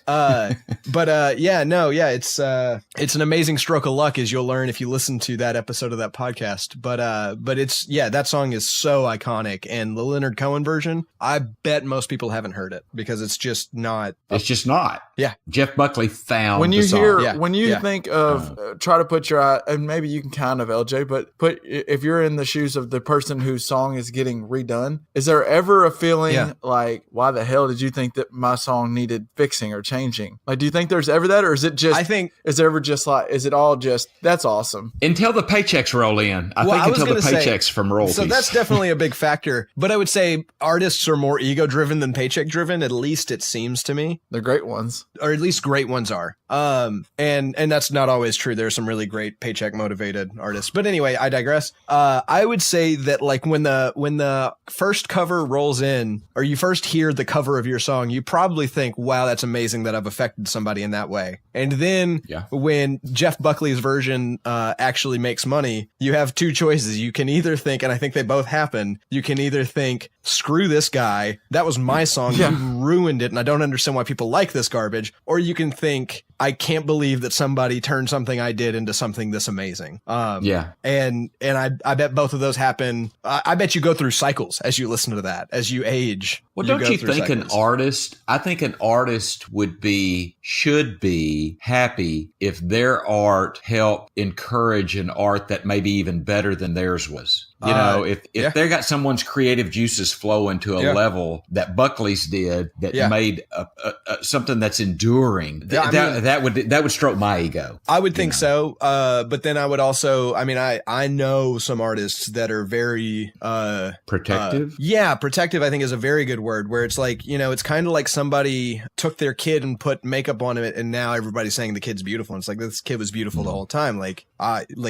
it's an amazing stroke of luck, as you'll learn if you listen to that episode of that podcast. But it's that song is so iconic, and the Leonard Cohen version, I bet most people haven't heard it because it's just not. It's just not. Yeah. Jeff Buckley found when you the hear song. when you think of try to put your eye, and maybe you can kind of LJ, but if you're in the shoes of the person whose song is getting redone, is there ever a feeling like, why the hell did you think that my song needed fixing or changing? Like, do you think there's ever that, or is it just? I think is there ever just like, is it all just that's awesome until the paychecks roll in? I think until the paychecks from royalties. So that's definitely a big factor. But I would say artists are more ego driven than paycheck driven. At least it seems to me. They're great ones, or at least great ones are. And that's not always true. There are some really great paycheck motivated artists. But anyway, I digress. I would say that like when the first cover rolls in, or you first hear the cover of your song, you probably think, wow, that's amazing that I've affected somebody in that way. And then when Jeff Buckley's version actually makes money, you have two choices. You can either think, and I think they both happen, you can either think, screw this guy, that was my song, you ruined it, and I don't understand why people like this garbage. Or you can think, I can't believe that somebody turned something I did into something this amazing. And I bet both of those happen. I bet you go through cycles as you listen to that, as you age. Well, don't you think an artist, I think an artist should be happy if their art helped encourage an art that may be even better than theirs was. You know, if they got someone's creative juices flowing to a level that Buckley's did that made something that's enduring, that would stroke my ego. I would think so. But then I would also, I know some artists that are very protective. Protective, I think, is a very good word, where it's like, it's kind of like somebody took their kid and put makeup on it, and now everybody's saying the kid's beautiful. And it's like, this kid was beautiful the whole time. Like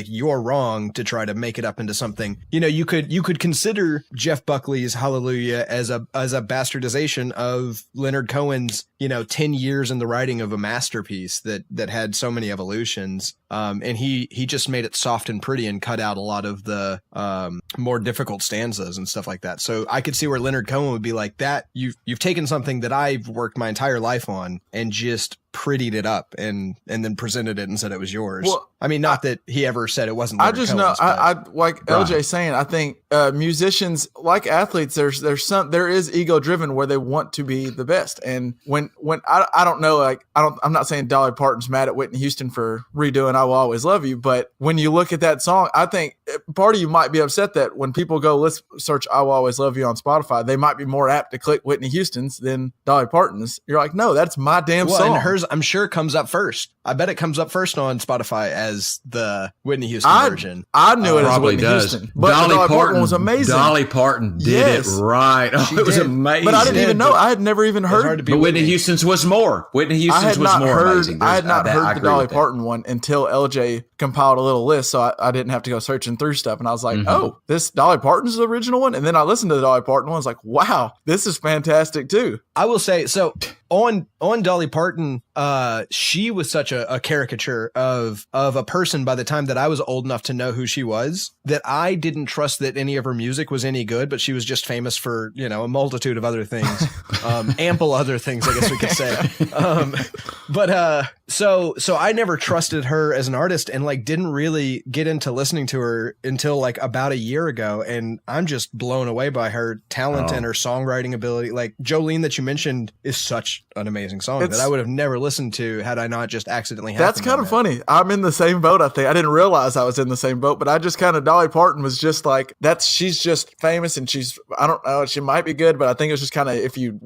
you're wrong to try to make it up into something. You could consider Jeff Buckley's Hallelujah as a bastardization of Leonard Cohen's, 10 years in the writing of a masterpiece that had so many evolutions. And he just made it soft and pretty and cut out a lot of the more difficult stanzas and stuff like that. So I could see where Leonard Cohen would be like, that you've taken something that I've worked my entire life on and just prettied it up and then presented it and said it was yours. Well, not that he ever said it wasn't. Leonard Cohen's, I like LJ saying, I think musicians, like athletes, there is ego driven where they want to be the best. And when I don't know, like I'm not saying Dolly Parton's mad at Whitney Houston for redoing I Will Always Love You, but when you look at that song, I think part of you might be upset that when people go, let's search I Will Always Love You on Spotify, they might be more apt to click Whitney Houston's than Dolly Parton's. You're like, no, that's my damn song. And hers, I'm sure, comes up first. I bet it comes up first on Spotify as the Whitney Houston version. I knew it as Whitney Houston, but Dolly Parton was amazing. Dolly Parton did it right. Oh, it was amazing. But I didn't even know. I had never even heard. But Whitney Houston's was more. Whitney Houston's was more amazing. I had not heard the Dolly Parton one until LJ compiled a little list, so I didn't have to go searching through stuff. And I was like, oh, this Dolly Parton's the original one? And then I listened to the Dolly Parton one. I was like, wow, this is fantastic too. I will say, so on Dolly Parton, she was such a caricature of a person by the time that I was old enough to know who she was, that I didn't trust that any of her music was any good, but she was just famous for, a multitude of other things, ample other things, I guess we could say. So I never trusted her as an artist and didn't really get into listening to her until about a year ago. And I'm just blown away by her talent and her songwriting ability. Like Jolene that you mentioned is such an amazing song that I would have never listened to had I not just accidentally happened. That's kind of funny. I'm in the same boat, I think. I didn't realize I was in the same boat, but I just Dolly Parton was just like, she's just famous and I don't know, she might be good, but I think it was just kind of, if you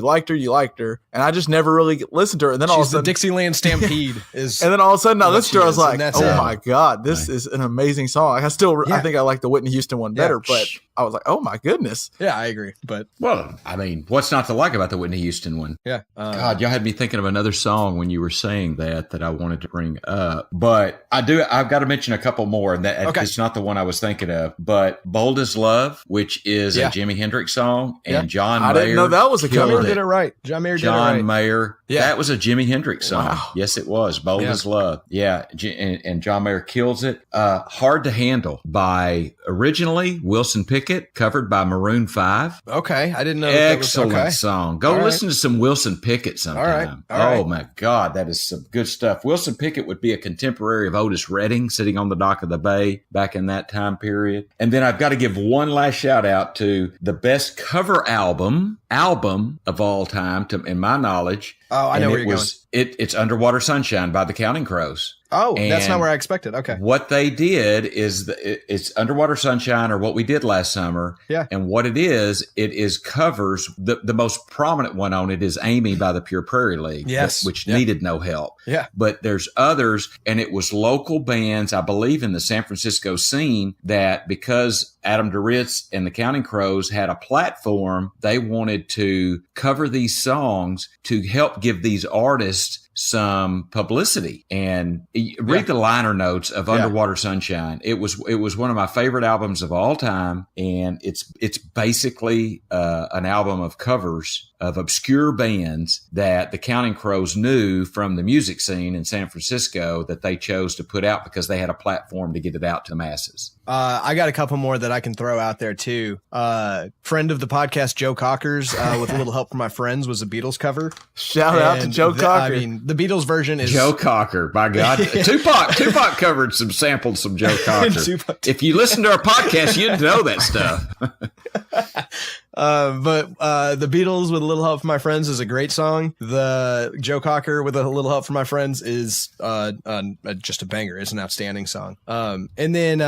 liked her, you liked her. And I just never really listened to her. And then all of a sudden, the Dixieland Stampede is. And then all of a sudden I listened to her, I was like, oh my God, this is an amazing song. I think I like the Whitney Houston one better, I was like, oh my goodness. Yeah, I agree. But well, I mean, what's not to like about the Whitney Houston one? yeah. God, y'all had me thinking of another song when you were saying that I wanted to bring up. But I've got to mention a couple more, and that it's not the one I was thinking of. But Bold as Love, which is a Jimi Hendrix song, and John Mayer. I didn't know that was a cover. John Mayer did it right. John Mayer. Yeah. That was a Jimi Hendrix song. Wow. Yes, it was. Bold as Love. Yeah. And John Mayer kills it. Hard to Handle by originally Wilson Pickett, covered by Maroon 5. Okay. I didn't know Excellent song. Go listen to some Wilson Pickett sometime. All right. Oh my God, that is some good stuff. Wilson Pickett would be a contemporary of Otis Redding, sitting on the dock of the bay back in that time period. And then I've got to give one last shout out to the best cover album of all time, in my knowledge. Oh, I know where you're going. It's Underwater Sunshine by the Counting Crows. Oh, and that's not where I expected. Okay. What they did is it's Underwater Sunshine, or what we did last summer. Yeah. And what it is covers. The most prominent one on it is Amy by the Pure Prairie League. Yes. Which needed no help. Yeah. But there's others, and it was local bands, I believe, in the San Francisco scene, that because Adam Duritz and the Counting Crows had a platform, they wanted to cover these songs to help give these artists some publicity. And read the liner notes of Underwater Sunshine. It was one of my favorite albums of all time, and it's basically an album of covers of obscure bands that the Counting Crows knew from the music scene in San Francisco that they chose to put out because they had a platform to get it out to the masses. I got a couple more that I can throw out there too. Friend of the podcast, Joe Cockers, with a little help from my friends, was a Beatles cover. Shout out to Joe Cocker. I mean, the Beatles version is Joe Cocker. By God, Tupac covered sampled some Joe Cocker. If you listen to our podcast, you'd know that stuff. But the Beatles with a little help from my friends is a great song. The Joe Cocker with a little help from my friends is just a banger. It's an outstanding song. And then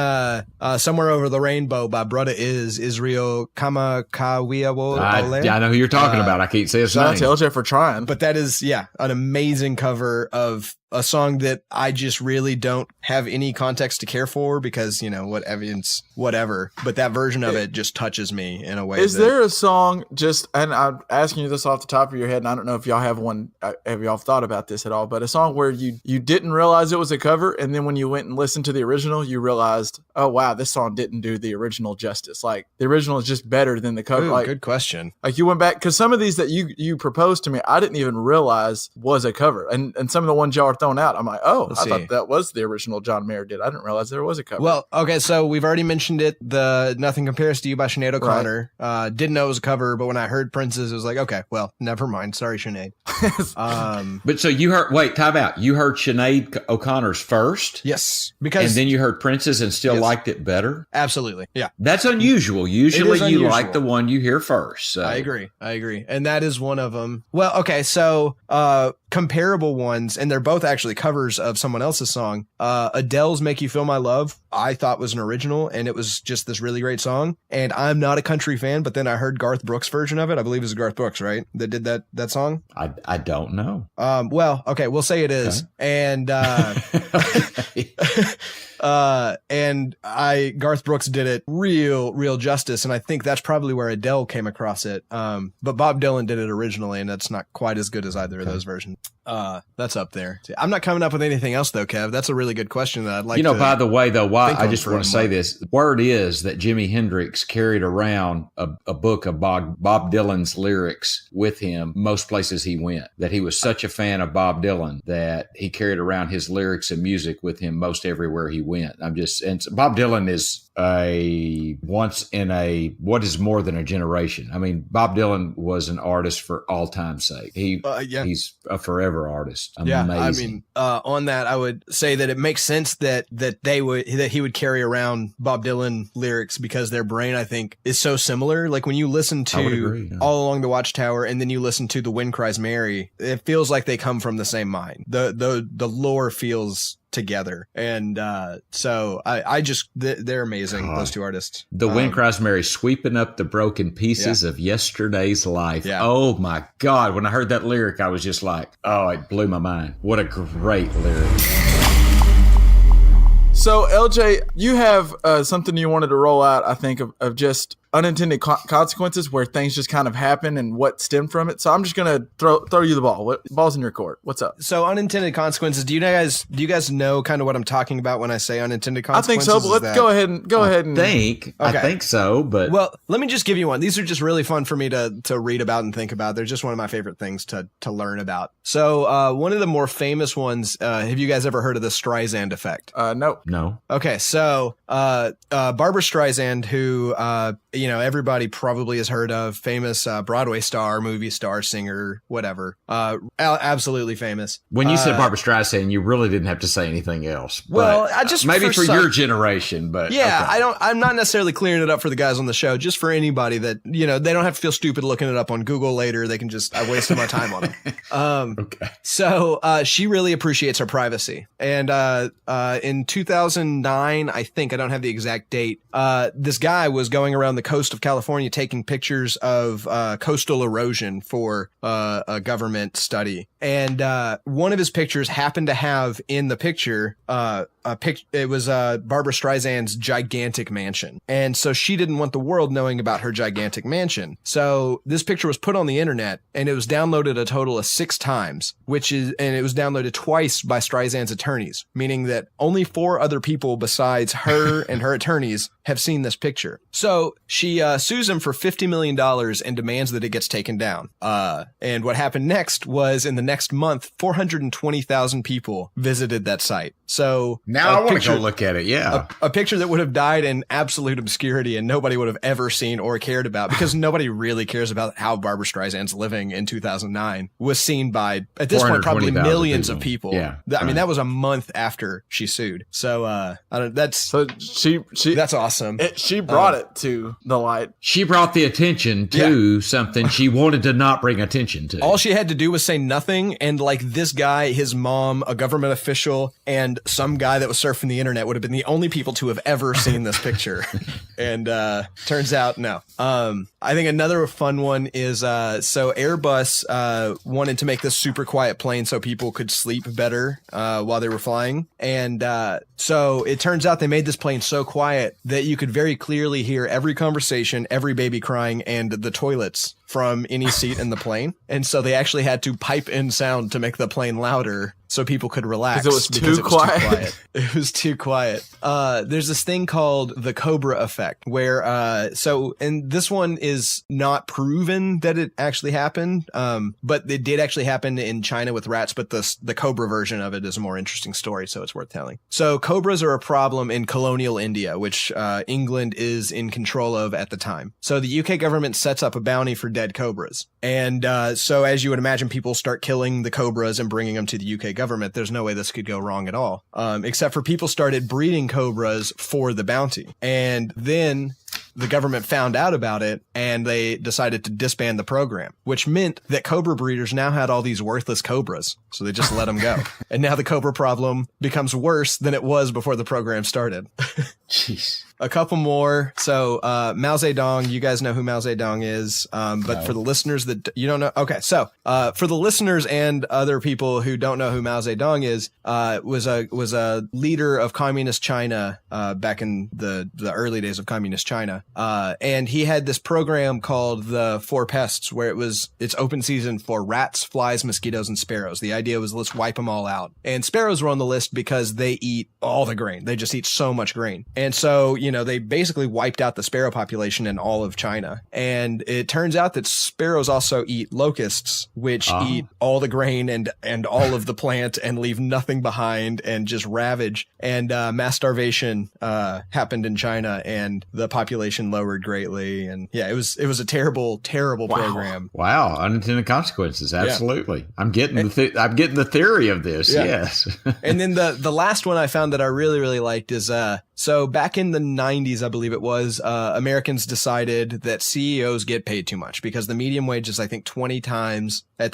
Somewhere Over the Rainbow by Brudda is Israel Kamakawiawo. I know who you're talking about. I can't say his name. Shout out to LJ for trying. But that is, an amazing cover of a song that I just really don't have any context to care for because, what evidence, whatever. But that version of it just touches me in a way. Is there a song and I'm asking you this off the top of your head, and I don't know if y'all have one, have y'all thought about this at all, but a song where you didn't realize it was a cover, and then when you went and listened to the original, you realized, oh wow, this song didn't do the original justice. Like the original is just better than the cover. Ooh, good question. Like you went back, because some of these that you proposed to me, I didn't even realize was a cover. And some of the ones y'all are throwing out, I'm like, oh, I thought that was the original John Mayer did. I didn't realize there was a cover. Well, okay, so we've already mentioned it. The Nothing Compares to You by Sinead O'Connor. Right. Didn't know it was a cover, but when I heard Prince's, it was like, okay, well, never mind. Sorry, Sinead. But so you heard, time out. You heard Sinead O'Connor's first? Yes. And then you heard Prince's and still liked it better? Absolutely. Yeah. That's unusual. Usually you like the one you hear first. So. I agree. And that is one of them. Well, okay, so comparable ones, and they're both actually covers of someone else's song. Adele's Make You Feel My Love, I thought was an original, and it was just this really great song. And I'm not a country fan, but then I heard Garth Brooks' version of it. I believe it was Garth Brooks, right? That did that song? I don't know. Well, okay, we'll say it is. Okay. And Garth Brooks did it real justice, and I think that's probably where Adele came across it. But Bob Dylan did it originally, and that's not quite as good as either of those versions. That's up there. I'm not coming up with anything else though, Kev. That's a really good question that I'd like to. By the way, though, why I just want to say this. Word is that Jimi Hendrix carried around a book of Bob Dylan's lyrics with him most places he went. That he was such a fan of Bob Dylan that he carried around his lyrics and music with him most everywhere he went. And Bob Dylan is what is more than a generation. I mean, Bob Dylan was an artist for all time's sake. He's a forever artist. Amazing. Yeah, I mean, on that, I would say that it makes sense that he would carry around Bob Dylan lyrics because their brain, I think, is so similar. Like when you listen to All Along the Watchtower and then you listen to The Wind Cries Mary, it feels like they come from the same mind. The lore feels together, and so I just they're amazing, those two artists. The Wind Cries Mary, sweeping up the broken pieces of yesterday's life. Oh my God, when I heard that lyric, I was just like, oh, it blew my mind. What a great lyric. So LJ, you have something you wanted to roll out, I think, of just unintended consequences where things just kind of happen and what stemmed from it. So I'm just gonna throw you the ball. Ball's in your court. What's up? So unintended consequences. Do you guys know kind of what I'm talking about when I say unintended consequences? I think so, but let's go ahead and I think so, but well, let me just give you one. These are just really fun for me to read about and think about. They're just one of my favorite things to learn about. So one of the more famous ones. Have you guys ever heard of the Streisand effect? No. Okay, so Barbra Streisand, who everybody probably has heard of, famous Broadway star, movie star, singer, whatever, absolutely famous. When you said Barbra Streisand, you really didn't have to say anything else. Well, I just maybe for your generation, but yeah, okay. I'm not necessarily clearing it up for the guys on the show. Just for anybody that they don't have to feel stupid looking it up on Google later. They can just I wasted my time on them. Okay. So she really appreciates her privacy, and in 2009, I think, I don't have the exact date, this guy was going around the coast of California taking pictures of coastal erosion for a government study. And one of his pictures happened to have in the picture it was Barbra Streisand's gigantic mansion. And so she didn't want the world knowing about her gigantic mansion. So this picture was put on the internet and it was downloaded a total of 6 times, and it was downloaded twice by Streisand's attorneys, meaning that only 4 other people besides her and her attorneys have seen this picture. So she sues him for $50 million and demands that it gets taken down. And what happened next was, in the next month, 420,000 people visited that site. So now I want to go look at it. Yeah. A picture that would have died in absolute obscurity and nobody would have ever seen or cared about, because nobody really cares about how Barbra Streisand's living in 2009, was seen by, at this point, probably millions of people. Yeah. I mean, that was a month after she sued. So, that's awesome. She brought it to the light. She brought the attention to something she wanted to not bring attention to. All she had to do was say nothing, and like this guy, his mom, a government official, and some guy that was surfing the internet would have been the only people to have ever seen this picture. And turns out, no. I think another fun one is so Airbus wanted to make this super quiet plane so people could sleep better while they were flying. And so it turns out they made this plane so quiet that you could very clearly hear every conversation, every baby crying, and the toilets from any seat in the plane. And so they actually had to pipe in sound to make the plane louder so people could relax. Because it was too quiet. It was too quiet. There's this thing called the Cobra effect where, and this one is not proven that it actually happened, but it did actually happen in China with rats, but the Cobra version of it is a more interesting story, so it's worth telling. So cobras are a problem in colonial India, which England is in control of at the time. So the UK government sets up a bounty for dead cobras. And so as you would imagine, people start killing the cobras and bringing them to the UK government. There's no way this could go wrong at all, except for people started breeding cobras for the bounty. And then the government found out about it and they decided to disband the program, which meant that cobra breeders now had all these worthless cobras. So they just let them go. And now the cobra problem becomes worse than it was before the program started. Jeez. A couple more. So Mao Zedong, you guys know who Mao Zedong is, but for the listeners that you don't know, okay. So for the listeners and other people who don't know who Mao Zedong is, was a leader of communist China back in the early days of communist China, and he had this program called the Four Pests, where it's open season for rats, flies, mosquitoes, and sparrows. The idea was, let's wipe them all out. And sparrows were on the list because they eat all the grain. They just eat so much grain. And so, they basically wiped out the sparrow population in all of China. And it turns out that sparrows also eat locusts, which eat all the grain and all of the plant and leave nothing behind and just ravage. And mass starvation happened in China and the population lowered greatly. And yeah, it was a terrible, terrible program. Wow. Unintended consequences. Absolutely. Yeah. I'm getting the theory of this. Yeah. Yes. And then the last one I found that I really, really liked is, so back in the 90s, I believe it was, Americans decided that CEOs get paid too much because the median wage is, I think, 20 times what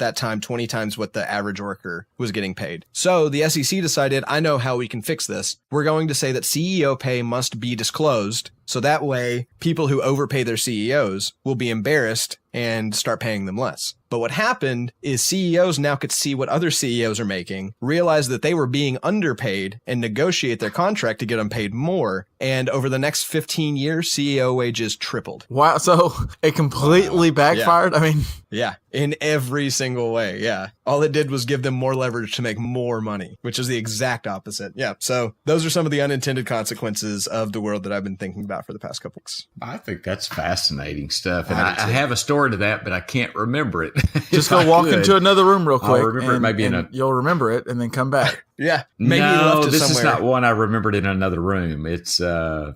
the average worker was getting paid. So the SEC decided, I know how we can fix this. We're going to say that CEO pay must be disclosed So that way, people who overpay their CEOs will be embarrassed and start paying them less. But what happened is CEOs now could see what other CEOs are making, realize that they were being underpaid, and negotiate their contract to get them paid more. And over the next 15 years, CEO wages tripled. Wow. So it completely backfired. Yeah. I mean, yeah, in every single way. Yeah. All it did was give them more leverage to make more money, which is the exact opposite. Yeah. So those are some of the unintended consequences of the world that I've been thinking about for the past couple weeks. I think that's fascinating stuff. And I have a story to that, but I can't remember it. Just go walk into another room real quick. I'll remember it maybe you'll remember it and then come back. Yeah. Maybe no, this somewhere. Is not one I remembered in another room. It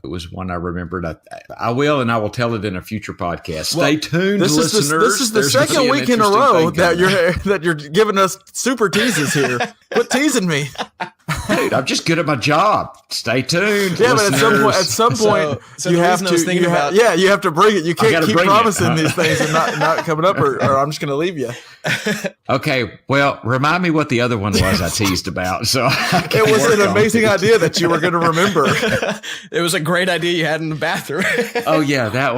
was one I remembered. I will, and I will tell it in a future podcast. Stay tuned, listeners. This is the second week in a row that you're giving us super teases here. Quit teasing me. Dude, I'm just good at my job. Stay tuned. Yeah, listeners. But at some point, so you have to. You have to bring it. You can't keep promising these things and not coming up, or I'm just going to leave you. Okay, well, remind me what the other one was I teased about. So it was an amazing idea that you were going to remember. It was a great idea you had in the bathroom. Oh yeah, that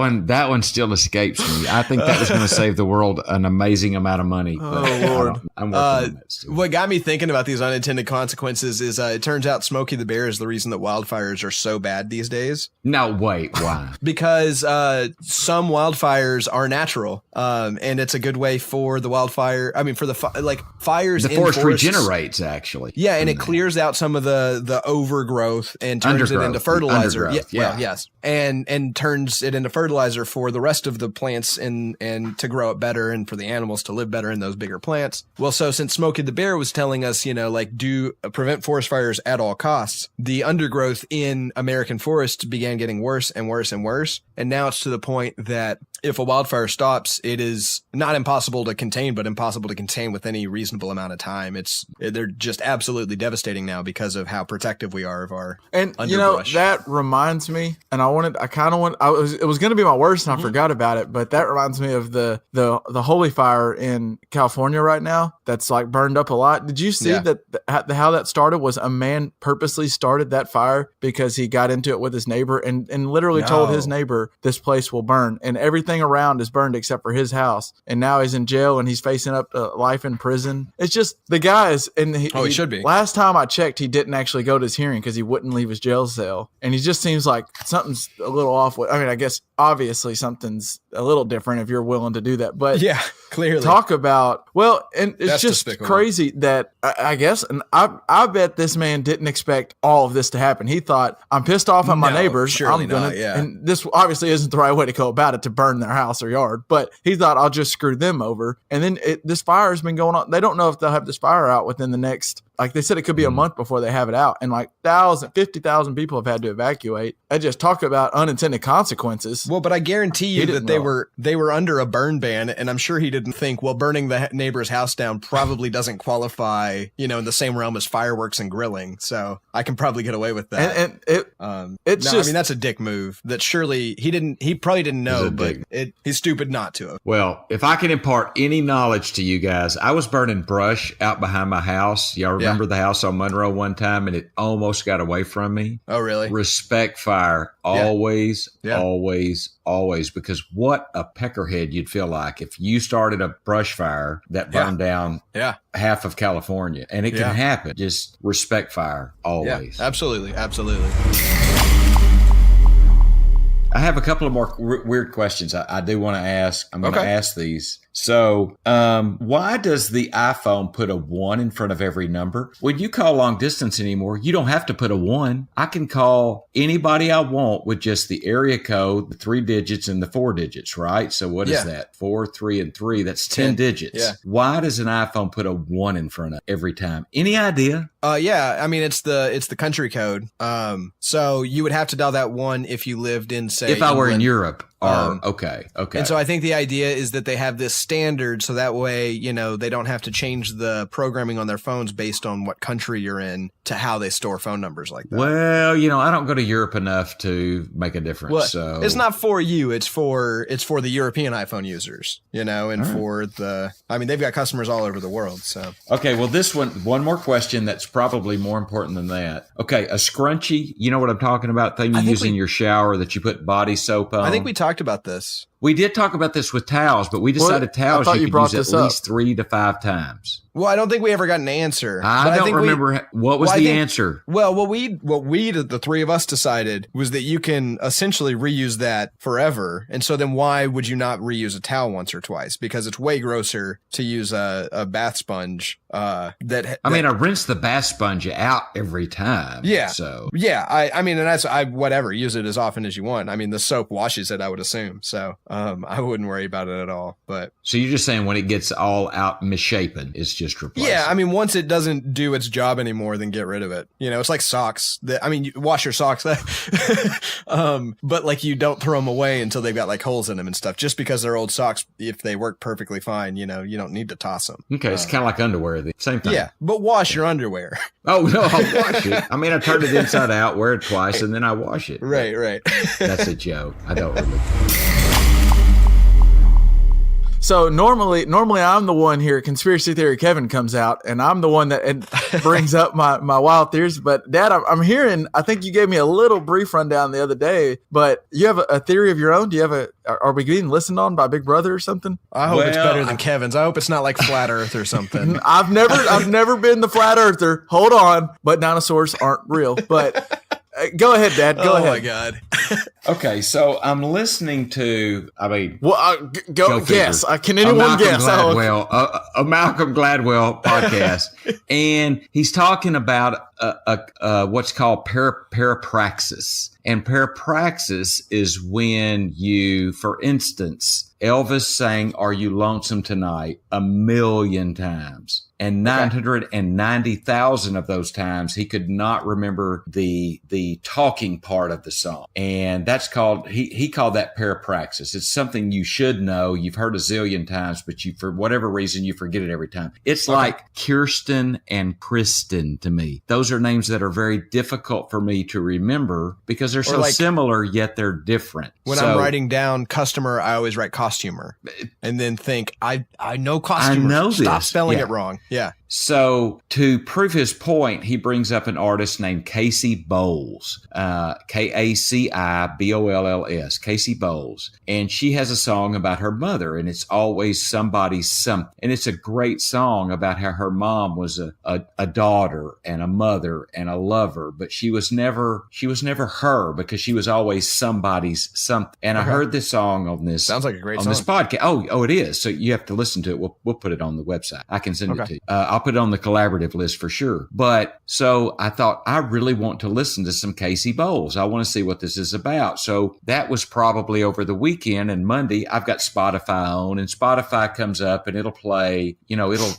one still escapes me. I think that was going to save the world an amazing amount of money. Oh Lord, I'm working on that still. What got me thinking about these unintended consequences is it turns out Smokey the Bear is the reason that wildfires are so bad these days. No, wait, why? Because some wildfires are natural, and it's a good way for the wildfire. I mean, for the fires. The forest regenerates actually. Yeah, and it clears out some of the overgrowth and turns it into fertilizer. Yeah, yes, and turns it into fertilizer for the rest of the plants and to grow it better and for the animals to live better in those bigger plants. Well, so since Smokey the Bear was telling us, do prevent forest fires at all costs, the undergrowth in American forests began getting worse and worse and worse. And now it's to the point that if a wildfire stops, it is not impossible to contain, but impossible to contain with any reasonable amount of time. They're just absolutely devastating now because of how protective we are of our underbrush. That reminds me, and it was going to be my worst and I forgot about it, but that reminds me of the holy fire in California right now that's like burned up a lot. Did you see that how that started was a man purposely started that fire because he got into it with his neighbor and literally told his neighbor, this place will burn, and everything around is burned except for his house, and now he's in jail and he's facing up to life in prison. It's just the guys, and he should be. Last time I checked, he didn't actually go to his hearing because he wouldn't leave his jail cell, and he just seems like something's a little off with. I mean, I guess obviously something's a little different if you're willing to do that, but yeah, clearly talk about and it's That's just despicable. Crazy that I guess, and I bet this man didn't expect all of this to happen. He thought, I'm pissed off at my neighbors. Surely I'm gonna, not, yeah. And this obviously isn't the right way to go about it, to burn their house or yard, but he thought, I'll just screw them over. And then this fire has been going on. They don't know if they'll have this fire out within the next, like they said, it could be a month before they have it out. And like 50,000 people have had to evacuate. I just talk about unintended consequences. Well, but I guarantee you that they were under a burn ban, and I'm sure he didn't think, well, burning the neighbor's house down probably doesn't qualify, in the same realm as fireworks and grilling. So I can probably get away with that. And it's I mean, that's a dick move that surely he probably didn't know, but he's stupid not to have. Well, if I can impart any knowledge to you guys, I was burning brush out behind my house. Y'all remember the house on Monroe one time, and it almost got away from me. Oh, really? Respect fire. Always, always, because what a peckerhead you'd feel like if you started a brush fire that burned down half of California. And it can happen. Just respect fire always. Yeah, absolutely. I have a couple of more weird questions I do want to ask. I'm going to ask these. So, why does the iPhone put a 1 in front of every number? When you call long distance anymore, you don't have to put a 1. I can call anybody I want with just the area code, the 3 digits and the 4 digits, right? So what is that? 4, 3, and 3. That's 10 digits. Yeah. Why does an iPhone put a 1 in front of every time? Any idea? I mean, it's the country code. So you would have to dial that 1 if you lived in, say, if I were in Europe. Okay. And so I think the idea is that they have this standard so that way, they don't have to change the programming on their phones based on what country you're in to how they store phone numbers like that. Well, I don't go to Europe enough to make a difference. Well, so it's not for you. It's for the European iPhone users, and for they've got customers all over the world. So okay, well, this one more question that's probably more important than that. Okay, a scrunchie. You know what I'm talking about? Thing you use in your shower that you put body soap on. I think we talked about this. We did talk about this with towels, but we decided towels you could use at least 3 to 5 times. Well, I don't think we ever got an answer. I don't remember what was the answer. Well, what we the three of us decided was that you can essentially reuse that forever. And so then why would you not reuse a towel once or twice? Because it's way grosser to use a bath sponge. I rinse the bath sponge out every time. Yeah. So yeah, and that's whatever. Use it as often as you want. I mean, the soap washes it, I would assume. So I wouldn't worry about it at all. But so you're just saying when it gets all out misshapen, it's just replace. Yeah, I mean, once it doesn't do its job anymore, then get rid of it. It's like socks. You wash your socks, but like you don't throw them away until they've got like holes in them and stuff. Just because they're old socks, if they work perfectly fine, you don't need to toss them. Okay, it's kind of like underwear. The same thing. Yeah, but wash your underwear. Oh no, I'll wash it. I mean, I turn it inside out, wear it twice, and then I wash it. Right. That's a joke. I don't really. So normally I'm the one here. Conspiracy Theory Kevin comes out, and I'm the one that brings up my wild theories. But Dad, I'm hearing. I think you gave me a little brief rundown the other day. But you have a theory of your own. Do you have Are we being listened on by Big Brother or something? I hope it's better than Kevin's. I hope it's not like Flat Earth or something. I've never been the Flat Earther. Hold on, but dinosaurs aren't real. But. Go ahead, Dad. Go ahead. Oh, my God. Okay, so I'm listening to, go guess. Can anyone guess? A Malcolm Gladwell podcast. And he's talking about what's called parapraxis. And parapraxis is when you, for instance, Elvis sang "Are You Lonesome Tonight" 1,000,000 times. And 990,000 of those times, he could not remember the talking part of the song. And that's called, he called that parapraxis. It's something you should know. You've heard a zillion times, but for whatever reason, you forget it every time. It's like Kirsten and Kristen to me. Those are names that are very difficult for me to remember because they're so similar, yet they're different. When I'm writing down customer, I always write costumer and then think, I know costumer. I know Stop this. spelling it wrong. Yeah. So to prove his point, he brings up an artist named Casey Bowles, Kacibolls, Casey Bowles. And she has a song about her mother, and it's always somebody's something. And it's a great song about how her mom was a daughter and a mother and a lover, but she was never her because she was always somebody's something. And I heard this song on this. Sounds like a great on song. this podcast. Oh, it is. So you have to listen to it. We'll put it on the website. I can send it to you. I'll put it on the collaborative list for sure. But so I thought I really want to listen to some Casey Bowles. I want to see what this is about. So that was probably over the weekend, and Monday I've got Spotify on, and Spotify comes up and it'll play, it'll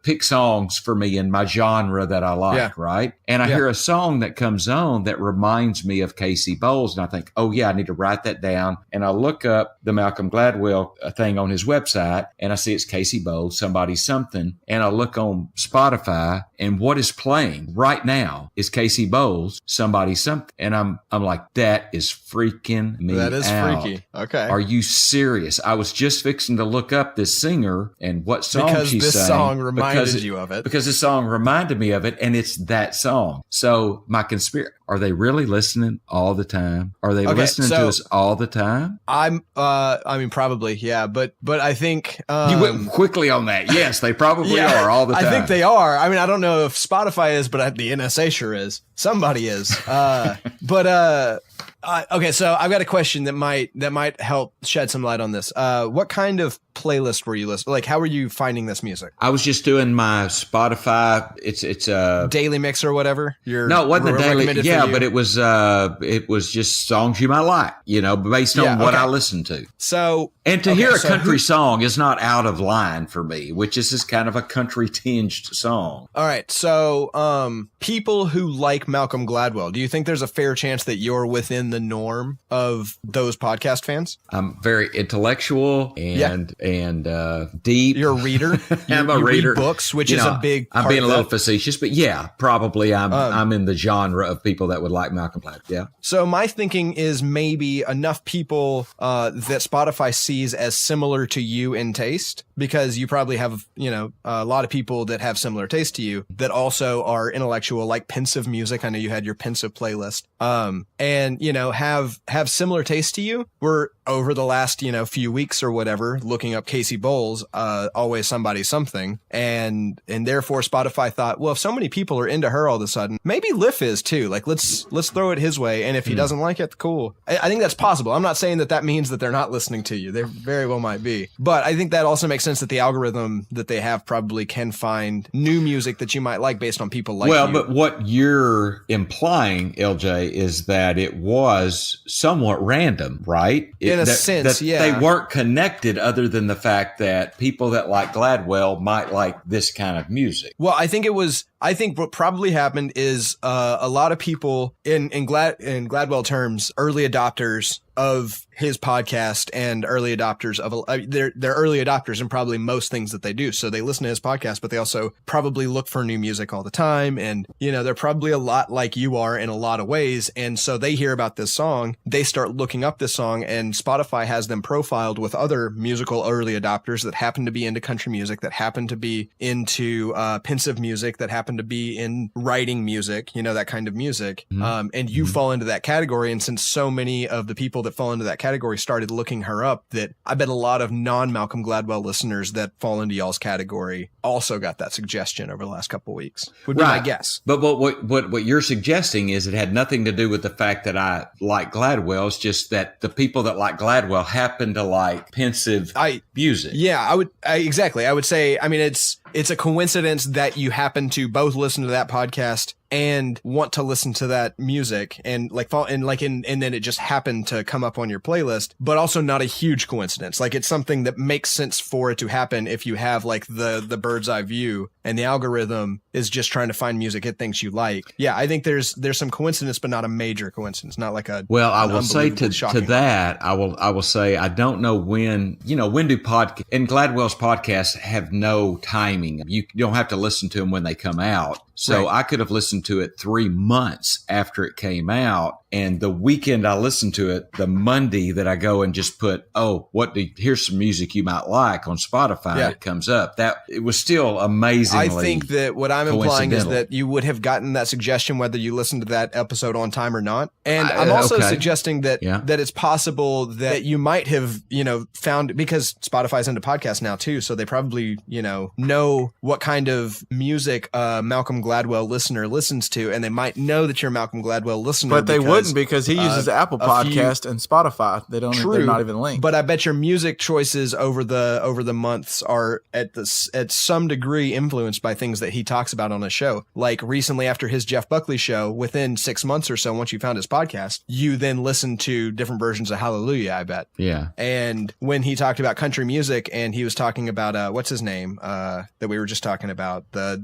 pick songs for me in my genre that I like, right? And I hear a song that comes on that reminds me of Casey Bowles, and I think, oh yeah, I need to write that down. And I look up the Malcolm Gladwell thing on his website, and I see it's Casey Bowles, somebody something, and I look on Spotify, and what is playing right now is Casey Bowles, somebody something. And I'm like, that is freaking me out. That is freaky. Okay. Are you serious? I was just fixing to look up this singer and what song she sang. Because this song reminded you of it. Because this song reminded me of it, and it's that song. So my conspiracy, are they really listening all the time? Are they listening to us all the time? I mean, probably, yeah. But I think you went quickly on that. Yes, they probably are all the time. I think they are. I mean, I don't know if Spotify is, but the NSA sure is. Somebody is. Okay, so I've got a question that might help shed some light on this. What kind of playlist were you listening? Like, how were you finding this music? I was just doing my Spotify. It's a daily mix or whatever. No, it wasn't a daily. Yeah, but it was just songs you might like, based on what I listened to. So, and to hear a country song is not out of line for me, which is just kind of a country tinged song. All right. So, people who like Malcolm Gladwell, do you think there's a fair chance that you're within the norm of those podcast fans? I'm very intellectual and deep. You're a reader. I'm a reader. Read books, which is a big part. I'm being a little facetious, but yeah, probably I'm in the genre of people that would like Malcolm Gladwell. Yeah. So my thinking is maybe enough people that Spotify sees as similar to you in taste, because you probably have, a lot of people that have similar taste to you that also are intellectual, like pensive music. I know you had your pensive playlist. And have similar taste to you. We're over the last, few weeks or whatever, looking up Casey Bowles, Always Somebody Something. And therefore Spotify thought, well, if so many people are into her all of a sudden, maybe Liff is too. Like, let's throw it his way. And if he doesn't like it, cool. I think that's possible. I'm not saying that means that they're not listening to you. They very well might be. But I think that also makes sense that the algorithm that they have probably can find new music that you might like based on people like you. Well, but what you're implying, LJ, is that it was somewhat random, right? In a sense, yeah. They weren't connected other than the fact that people that like Gladwell might like this kind of music. Well, I think what probably happened is a lot of people in Gladwell terms, early adopters of his podcast and early adopters of they're early adopters in probably most things that they do. So they listen to his podcast, but they also probably look for new music all the time. And, they're probably a lot like you are in a lot of ways. And so they hear about this song, they start looking up this song, and Spotify has them profiled with other musical early adopters that happen to be into country music, that happen to be into pensive music, that happen to be in writing music, that kind of music. And you fall into that category. And since so many of the people that fall into that category started looking her up, that I bet a lot of non-Malcolm Gladwell listeners that fall into y'all's category also got that suggestion over the last couple of weeks, would be my guess. But what you're suggesting is it had nothing to do with the fact that I like Gladwell. It's just that the people that like Gladwell happen to like pensive music. Yeah, exactly. I would say, it's a coincidence that you happen to both listen to that podcast and want to listen to that music and then it just happened to come up on your playlist, but also not a huge coincidence. Like, it's something that makes sense for it to happen if you have like the bird's eye view and the algorithm is just trying to find music it thinks you like. Yeah, I think there's some coincidence, but not a major coincidence, not like a I will say to that, I will say I don't know when do podcast and Gladwell's podcasts have no timing. You don't have to listen to them when they come out. So I could have listened to it 3 months after it came out. And the weekend I listened to it, the Monday that I go and just put, here's some music you might like on Spotify. Yeah. It comes up. That it was still amazingly. I think that what I'm implying is that you would have gotten that suggestion whether you listened to that episode on time or not. And I'm also suggesting that it's possible that you might have, found, because Spotify's into podcasts now too. So they probably, know what kind of music Malcolm Gladwell listener listens to, and they might know that you're a Malcolm Gladwell listener. But they wouldn't, because he uses Apple Podcast and Spotify. They don't. They're not even linked. But I bet your music choices over the months are at some degree influenced by things that he talks about on his show. Like recently, after his Jeff Buckley show, within 6 months or so, once you found his podcast, you then listened to different versions of Hallelujah, I bet. Yeah. And when he talked about country music, and he was talking about what's his name that we were just talking about, the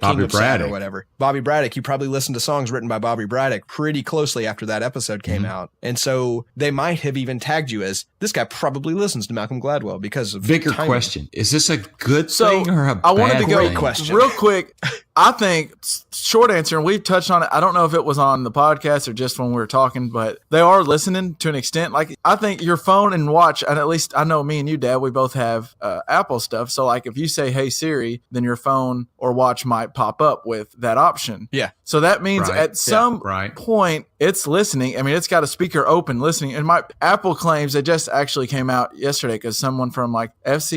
King of Sad or whatever, Bobby Braddock. You probably listened to songs written by Bobby Braddock pretty closely after that episode came out, and so they might have even tagged you as, this guy probably listens to Malcolm Gladwell because of bigger timing. Question: is this a good thing or a bad thing? I wanted to go question real quick. I think short answer, and we've touched on it. I don't know if it was on the podcast or just when we were talking, but they are listening to an extent. Like, I think your phone and watch, and at least I know me and you, Dad, we both have Apple stuff. So like, if you say, "Hey Siri," then your phone or watch might pop up with that option. Yeah. So that means at some point, it's listening. I mean, it's got a speaker open listening. And my Apple claims, it just actually came out yesterday because someone from like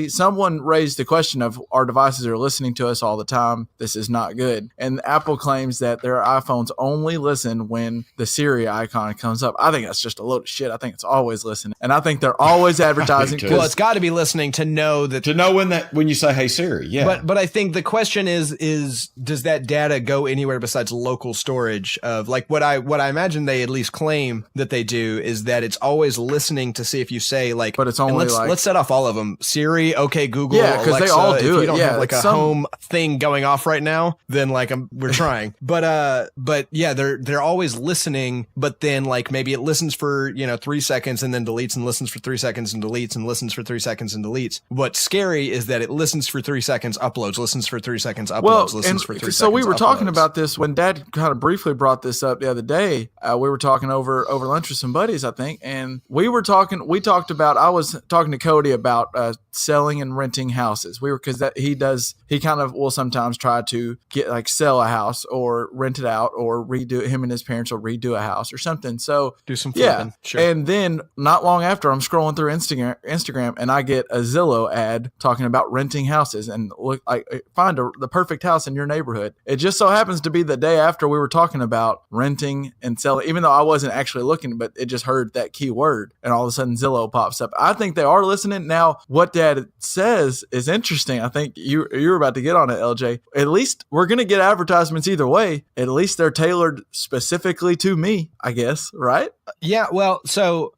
someone raised the question of our devices are listening to us all the time. This is not good. And Apple claims that their iPhones only listen when the Siri icon comes up. I think that's just a load of shit. I think it's always listening. And I think they're always advertising. Well, it's got to be listening to know when you say, hey Siri. Yeah. But I think the question is does that data go anywhere besides local storage of like what I imagine they at least claim that they do is that it's always listening to see if you say like, but it's only let's set off all of them. Siri, okay, Google, yeah, because they all do if you it. don't have like a home thing going off right now, then like we're trying. But yeah, they're always listening, but then like maybe it listens for 3 seconds and then deletes and listens for 3 seconds and deletes and listens for 3 seconds and deletes. What's scary is that it listens for 3 seconds, uploads, listens for 3 seconds, uploads, listens for 3 seconds. So we were talking uploads. About this when Dad kind of briefly brought this up the other day. We were talking over lunch with some buddies, I think, and we talked about. I was talking to Cody about selling and renting houses. He kind of will sometimes try to get like sell a house or rent it out or redo it. Him and his parents will redo a house or something. So do some flipping. Yeah. Sure. And then not long after, I'm scrolling through Instagram and I get a Zillow ad talking about renting houses and I find the perfect house in your neighborhood. It just so happens to be the day after we were talking about renting and selling, even though I wasn't actually looking, but it just heard that keyword and all of a sudden Zillow pops up. I think they are listening. Now, what Dad says is interesting. I think you were about to get on it, LJ. At least we're going to get advertisements either way. At least they're tailored specifically to me, I guess, right? Yeah, well, so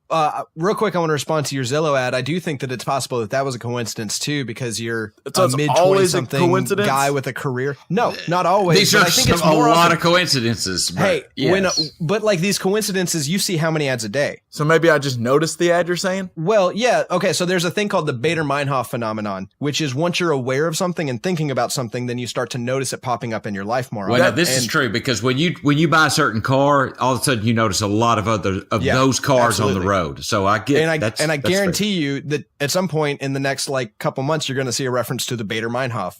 real quick, I want to respond to your Zillow ad. I do think that it's possible that was a coincidence too, because you're a mid-20-something guy with a career. No, not always. These are a lot of coincidences. But hey, yes. but like these coincidences, you see how many ads a day. So maybe I just noticed the ad you're saying? Well, yeah. Okay, so there's a thing called the Bader-Meinhof phenomenon, which is once you're aware of something and thinking about something, then you start to notice it popping up in your life more. Well, this is true, because when you buy a certain car, all of a sudden you notice a lot of those cars absolutely. on the road. So I get, and I guarantee you that at some point in the next like couple months, you're going to see a reference to the Bader-Meinhof.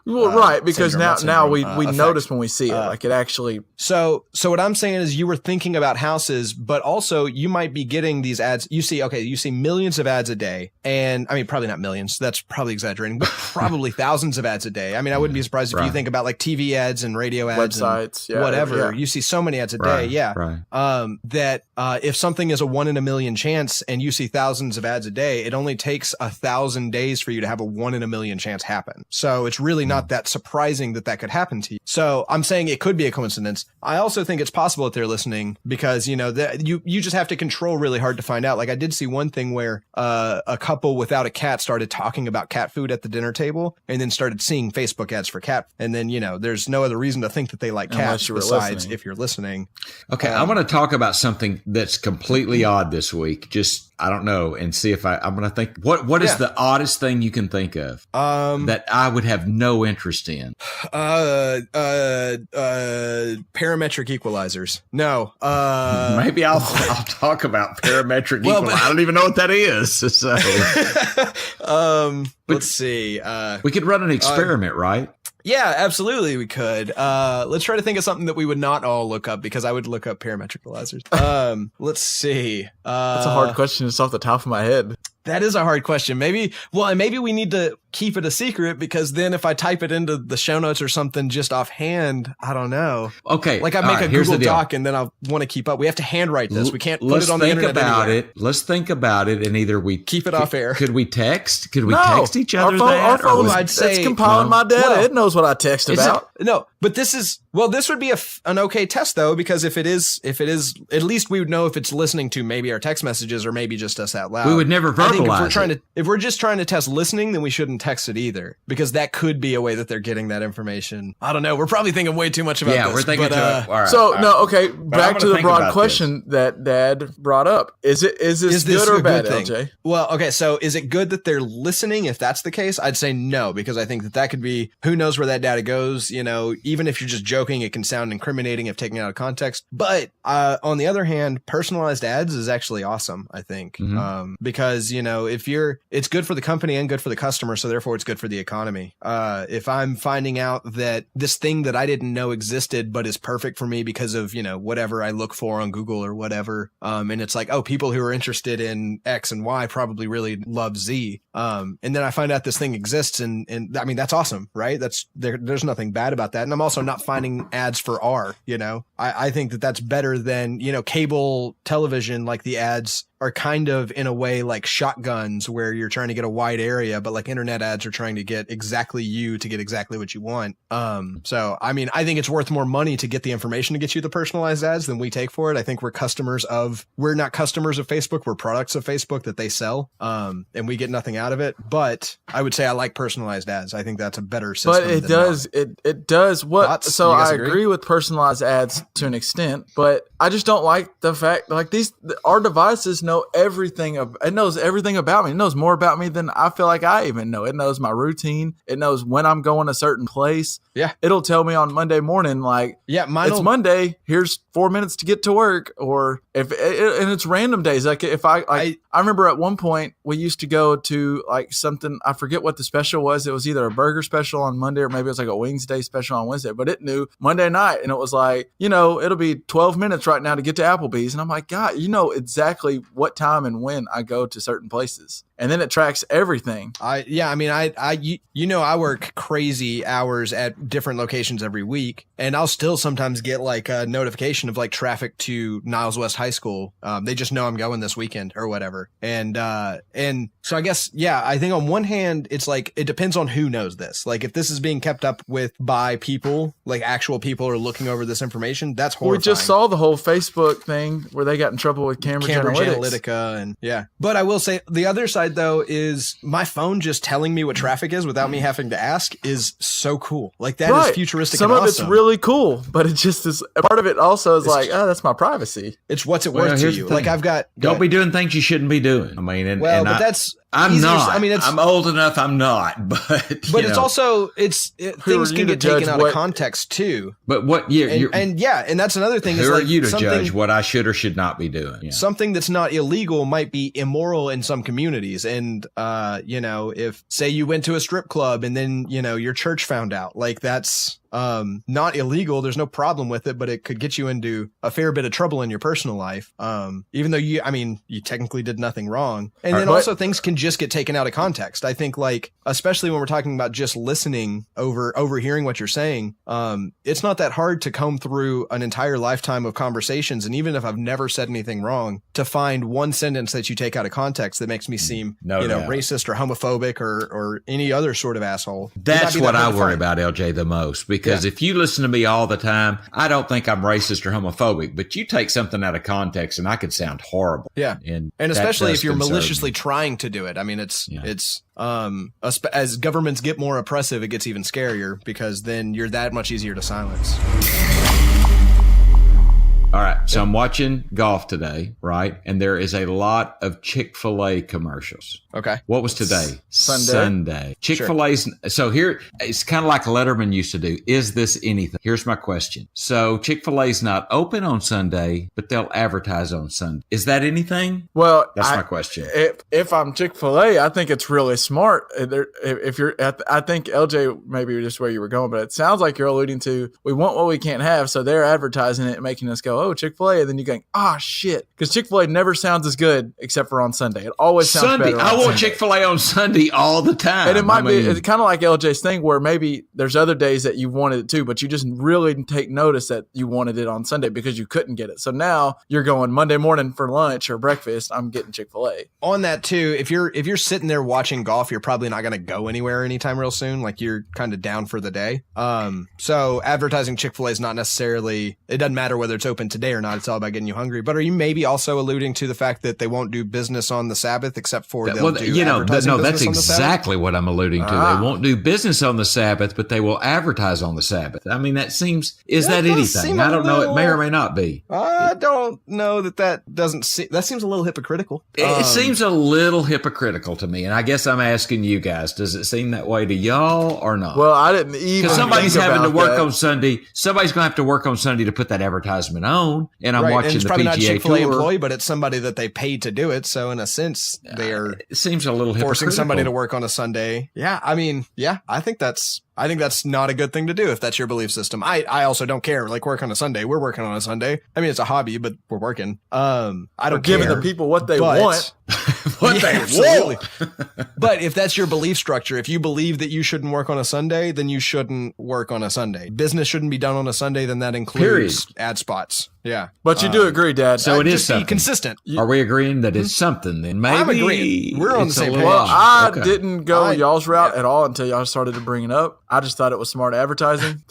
Right, because now we notice when we see it, like it actually. So what I'm saying is, you were thinking about houses, but also you might be getting these ads. You see millions of ads a day, and I mean probably not millions. That's probably exaggerating, but probably thousands of ads a day. I mean, I wouldn't be surprised if you think about like TV ads and radio ads, websites, and whatever. Yeah. You see so many ads a day, that if something is a 1 in a million chance and you see thousands of ads a day, it only takes 1,000 days for you to have a 1 in a million chance happen. So it's really not that surprising that could happen to you. So I'm saying it could be a coincidence. I also think it's possible that they're listening because, you just have to control really hard to find out. Like I did see one thing where a couple without a cat started talking about cat food at the dinner table and then started seeing Facebook ads for cat. And then, there's no other reason to think that they like cats besides if you're listening. Okay. I want to talk about something that's completely odd this week. Just, I don't know, and see if I'm going to think what is the oddest thing you can think of that I would have no interest in? Parametric equalizers. No. Maybe I'll talk about parametric equalizers. I don't even know what that is. So. Let's see. We could run an experiment, right? Yeah, absolutely we could. Let's try to think of something that we would not all look up, because I would look up parametric equalizers. Let's see. That's a hard question just off the top of my head. That is a hard question. Maybe we need to keep it a secret, because then if I type it into the show notes or something just offhand, I don't know. Okay. Like I make a Google Doc and then I want to keep up. We have to handwrite this. We can't put it on the internet anywhere. Let's think about it, and either we keep it off air. Could we text? Could we text each other our phone, I'd say it's compiling my data. It knows what I text about. But this would be an okay test though, because if it is, at least we would know if it's listening to maybe our text messages or maybe just us out loud. We would never verbalize if we're just trying to test listening, then we shouldn't text it either, because that could be a way that they're getting that information. I don't know. We're probably thinking way too much about this. Yeah, we're thinking too much. All right. Back to the broad question that Dad brought up. Is this good or bad, LJ? Well, okay. So is it good that they're listening? If that's the case, I'd say no, because I think that could be, who knows where that data goes, even if you're just joking, it can sound incriminating if taken out of context. But on the other hand, personalized ads is actually awesome, I think, because, it's good for the company and good for the customer. So therefore it's good for the economy. If I'm finding out that this thing that I didn't know existed, but is perfect for me because of, whatever I look for on Google or whatever. And it's like, oh, people who are interested in X and Y probably really love Z. And then I find out this thing exists, and I mean, that's awesome, right? There's nothing bad about that. And I'm also not finding ads for R, I think that's better than, cable television, like the ads are kind of in a way like shotguns where you're trying to get a wide area, but like internet ads are trying to get exactly you to get exactly what you want. So, I mean, I think it's worth more money to get the information to get you the personalized ads than we take for it. I think we're not customers of Facebook. We're products of Facebook that they sell. And we get nothing out of it, but I would say I like personalized ads. I think that's a better system. But it does what? Thoughts? So I agree with personalized ads to an extent, but I just don't like the fact like our devices know everything. It knows everything about me. It knows more about me than I feel like I even know. It knows my routine. It knows when I'm going a certain place. Yeah. It'll tell me on Monday morning, like, it's Monday. Here's 4 minutes to get to work. Or and it's random days. Like if I remember at one point we used to go to like something, I forget what the special was. It was either a burger special on Monday or maybe it was like a Wings Day special on Wednesday, but it knew Monday night. And it was like, it'll be 12 minutes right now to get to Applebee's. And I'm like, God, exactly what time and when I go to certain places. And then it tracks everything. I work crazy hours at different locations every week, and I'll still sometimes get like a notification of like traffic to Niles West High School. They just know I'm going this weekend or whatever. And so I guess, I think on one hand, it's like, it depends on who knows this. Like if this is being kept up with by people, like actual people are looking over this information, that's horrifying. We just saw the whole Facebook thing where they got in trouble with Cambridge Analytica and But I will say the other side though is my phone just telling me what traffic is without me having to ask is so cool. Like that is futuristic. Some and of awesome. It's really cool, but it just is part of it also is like, that's my privacy. It's what's it worth to you. Like don't be doing things you shouldn't be doing. I mean, I'm not. I mean, I'm old enough. I'm not, but it's also things can get taken out of context too. But what and that's another thing. Who are you to judge what I should or should not be doing? Yeah. Something that's not illegal might be immoral in some communities, and if say you went to a strip club and then your church found out, like that's not illegal. There's no problem with it, but it could get you into a fair bit of trouble in your personal life. Even though you technically did nothing wrong. And then also things can just get taken out of context. I think like, especially when we're talking about just listening overhearing what you're saying, it's not that hard to comb through an entire lifetime of conversations. And even if I've never said anything wrong, to find one sentence that you take out of context that makes me seem, racist or homophobic or any other sort of asshole. That's what I worry about, LJ, the most, because if you listen to me all the time, I don't think I'm racist or homophobic, but you take something out of context and I could sound horrible. Yeah. And especially if you're maliciously trying to do it. I mean, it's as governments get more oppressive, it gets even scarier because then you're that much easier to silence. All right. So I'm watching golf today, right? And there is a lot of Chick-fil-A commercials. Okay. What was today? Sunday. Chick-fil-A's. Sure. So here, it's kind of like Letterman used to do. Is this anything? Here's my question. So Chick-fil-A's not open on Sunday, but they'll advertise on Sunday. Is that anything? Well, that's my question. If I'm Chick-fil-A, I think it's really smart. If you're, I think LJ, maybe just where you were going, but it sounds like you're alluding to, we want what we can't have. So they're advertising it and making us go, oh, Chick-fil-A, and then you're going, shit, because Chick-fil-A never sounds as good except for on Sunday. It always sounds better. I want Chick-fil-A on Sunday all the time. And it might be it's kind of like LJ's thing where maybe there's other days that you wanted it too, but you just really take notice that you wanted it on Sunday because you couldn't get it. So now you're going Monday morning for lunch or breakfast, I'm getting Chick-fil-A. On that too, if you're sitting there watching golf, you're probably not going to go anywhere anytime real soon. Like you're kind of down for the day. So advertising Chick-fil-A is not necessarily, it doesn't matter whether it's open happen today or not. It's all about getting you hungry. But are you maybe also alluding to the fact that they won't do business on the Sabbath except for that's exactly what I'm alluding to. They won't do business on the Sabbath, but they will advertise on the Sabbath. I mean, that seems, is that anything? I don't know. It may or may not be. I don't know that doesn't seem, that seems a little hypocritical. It seems a little hypocritical to me. And I guess I'm asking you guys, does it seem that way to y'all or not? Well, I didn't even because somebody's think having to about work that. on Sunday. Somebody's going to have to work on Sunday to put that advertisement on. And I'm Right, watching and it's the probably not a PGA Chick-fil-A Tour. employee, but it's somebody that they paid to do it. So in a sense, they are It seems a little forcing hypocritical. somebody to work on a Sunday. Yeah, I mean, yeah, I think that's not a good thing to do if that's your belief system. I also don't care. Like, work on a Sunday. We're working on a Sunday. I mean, it's a hobby, but we're working. I don't Giving care. the people what they But- want. What Yeah, they absolutely. want. But if that's your belief structure, if you believe that you shouldn't work on a Sunday, then you shouldn't work on a Sunday. Business shouldn't be done on a Sunday, then that includes ad spots. Yeah. But you do agree, Dad. So it is Just be something. consistent. Are we agreeing that it's something? Then maybe I'm agreeing. We're on the it's a same little page. off. I Okay. didn't go I- y'all's route at all until y'all started to bring it up. I just thought it was smart advertising.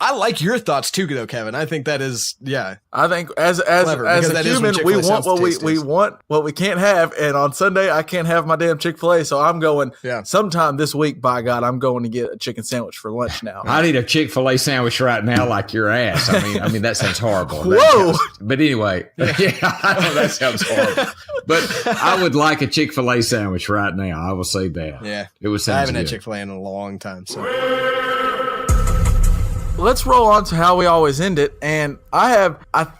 I like your thoughts too, though, Kevin. I think that is, yeah. I think as Clever, as because a that is human, what we Chick-fil-A want what taste we is. want what we can't have, and on Sunday I can't have my damn Chick-fil-A. So I'm going. Yeah. Sometime this week, by God, I'm going to get a chicken sandwich for lunch now. I need a Chick-fil-A sandwich right now, like your ass. I mean that sounds horrible. Whoa. But anyway, yeah, I know that sounds horrible. But I would like a Chick-fil-A sandwich right now. I will say that. Yeah. It was. I haven't had Chick-fil-A in a long time. So Let's roll on to how we always end it. And I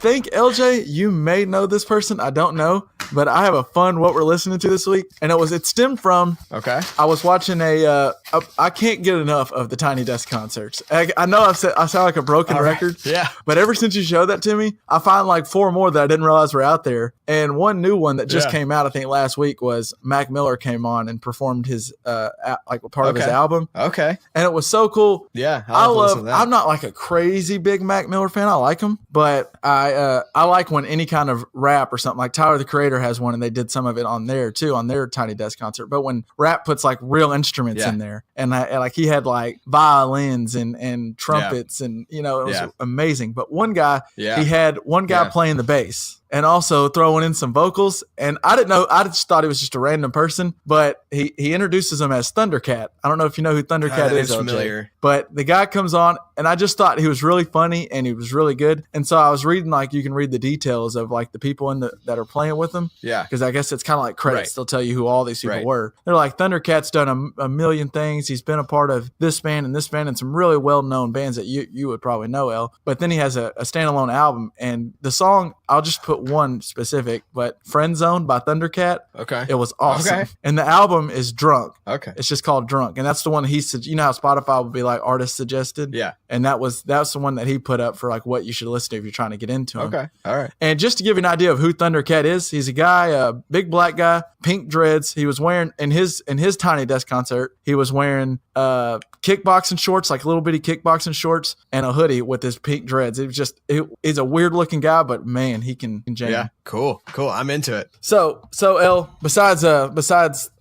think, LJ, you may know this person. I don't know. But I have a fun what we're listening to this week. And it stemmed from, okay. I was watching I can't get enough of the Tiny Desk concerts. I know I sound like a broken record. Yeah. But ever since you showed that to me, I find like 4 more that I didn't realize were out there. And one new one that just came out, I think last week, was Mac Miller came on and performed his, like part of his album. Okay. And it was so cool. Yeah. I'm not like a crazy big Mac Miller fan. I like him, but I like when any kind of rap or something, like Tyler the Creator has one, and they did some of it on there too, on their Tiny Desk concert. But when rap puts like real instruments in there, and like he had like violins and trumpets, and it was amazing. But one guy, he had one guy playing the bass and also throwing in some vocals. And I didn't know, I just thought he was just a random person, but he introduces him as Thundercat. I don't know if you know who Thundercat is, familiar. LJ, but the guy comes on, and I just thought he was really funny and he was really good. And so I was reading, like, you can read the details of like the people that are playing with him. Yeah. Because I guess it's kind of like credits. Right. They'll tell you who all these people Right. were. They're like, Thundercat's done a million things. He's been a part of this band and some really well-known bands that you would probably know, El. But then he has a standalone album, and the song, I'll just put one specific, but Friend Zone by Thundercat. Okay. It was awesome. Okay. And the album is Drunk. Okay. It's just called Drunk. And that's the one he said, how Spotify would be like artist suggested. Yeah. And that's the one that he put up for like what you should listen to if you're trying to get into him. Okay. All right. And just to give you an idea of who Thundercat is, he's a guy, a big black guy, pink dreads. He was wearing in his Tiny Desk concert, he was wearing kickboxing shorts, like little bitty kickboxing shorts, and a hoodie with his pink dreads. It was just he's a weird looking guy, but man, he can jam. Yeah. Cool. I'm into it. So El, besides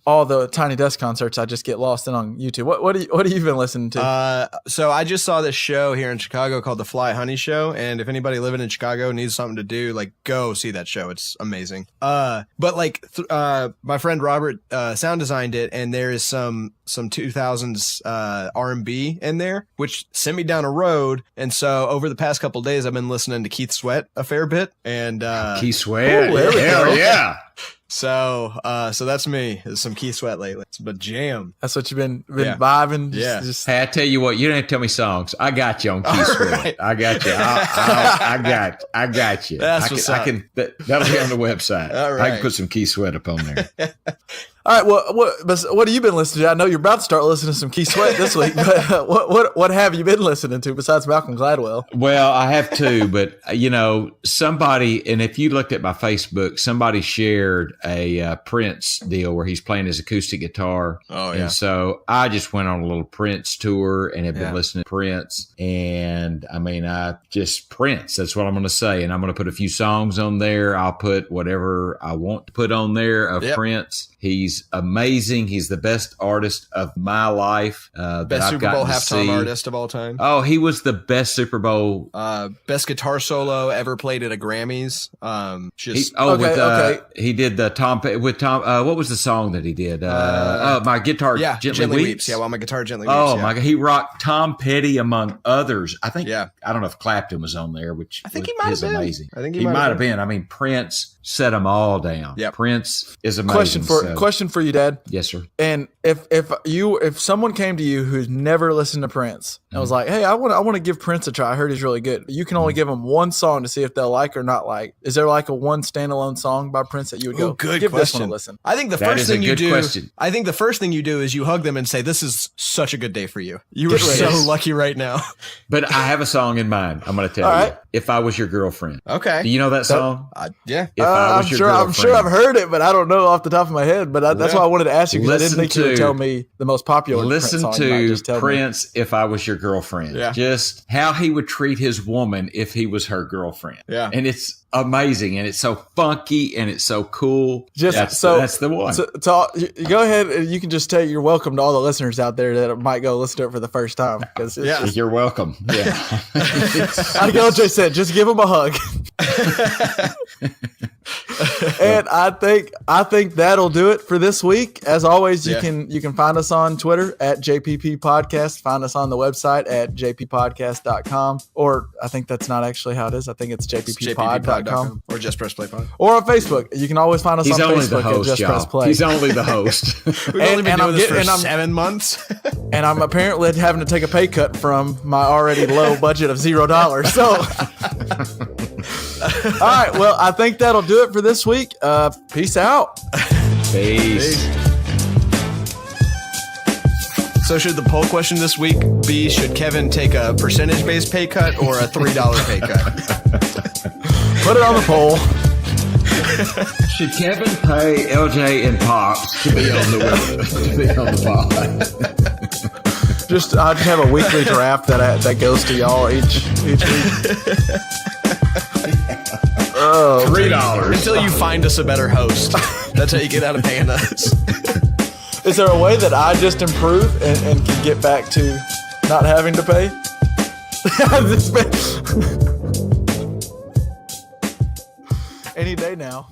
all the Tiny Desk concerts, I just get lost in on YouTube. What have you been listening to? So I just saw this show here in Chicago called the Fly Honey Show, and if anybody living in Chicago needs something to do, like, go see that show. It's amazing. But like my friend Robert sound designed it, and there is some 2000s R&B in there, which sent me down a road. And so over the past couple of days, I've been listening to Keith Sweat a fair bit, and Keith Sweat, there we go. yeah. So that's me. There's some Keith Sweat lately. It's a jam. That's what you've been Yeah. vibing. Yeah. Just Hey, I tell you what, you don't have to tell me songs. I got you on Keith Sweat. right. I got you. I got you. That's what's up. That'll be on the website. All I right. can put some Keith Sweat up on there. all right. What have you been listening to? I know you're about to start listening to some Keith Sweat this week, but what have you been listening to besides Malcolm Gladwell? Well, I have two, but somebody, and if you looked at my Facebook, somebody shared a Prince deal where he's playing his acoustic guitar. Oh, yeah. And so I just went on a little Prince tour and have been Yeah. listening to Prince. And I mean, Prince, that's what I'm going to say. And I'm going to put a few songs on there. I'll put whatever I want to put on there of Yep. Prince. He's He's amazing. He's the best artist of my life. Best Super Bowl halftime artist of all time. Oh, he was the best Super Bowl. Best guitar solo ever played at a Grammys. He did the Tom with Tom. What was the song that he did? My guitar gently weeps. Yeah, while my guitar gently weeps. Oh my God, he rocked Tom Petty among others. I think. Yeah. I don't know if Clapton was on there, which I think he might have been. Amazing. I think he might have been. I mean, Prince set them all down. Yeah, Prince is amazing. Question for you, Dad. Yes, sir. And if someone came to you who's never listened to Prince and was like, "Hey, I want to give Prince a try. I heard he's really good." You can only give them one song to see if they'll like or not like. Is there like a one standalone song by Prince that you would go, good give question. this one a listen? I think the first thing you do. I think the first thing you do is you hug them and say, "This is such a good day for you. You are so lucky right now." But I have a song in mind. I'm going to tell you. If I Was Your Girlfriend. Okay. Do you know that song? Yeah. If I Was Your Girlfriend. I'm sure I've heard it, but I don't know off the top of my head. But that's why I wanted to ask you, because I didn't think you would tell me the most popular Listen Prince song. to Prince, If I Was Your Girlfriend. Yeah. Just how he would treat his woman if he was her girlfriend. Yeah. And it's amazing, and it's so funky, and it's so cool. That's the one. So go ahead, and you can just you're welcome to all the listeners out there that might go listen to it for the first time. You're welcome. Yeah. Like LJ said, just give them a hug. And I think that'll do it for this week. As always, you can find us on Twitter at JPP Podcast. Find us on the website at jppodcast.com. Or I think that's not actually how it is. I think it's jpppod.com. Or Just Press Play Pod. Or on Facebook. You can always find us on Facebook at Just Press Play. He's only the host. We've only been doing this for 7 months. And I'm apparently having to take a pay cut from my already low budget of $0. So, all right. Well, I think that'll do it for this week. Peace out. Peace. So should the poll question this week be, should Kevin take a percentage-based pay cut or a $3 pay cut? Put it on the poll. Should Kevin pay LJ and Pops to be on the pod? I just have a weekly draft that goes to y'all each week. Oh, $3 until you find us a better host. That's how you get out of paying us. Is there a way that I just improve and can get back to not having to pay? Any day now.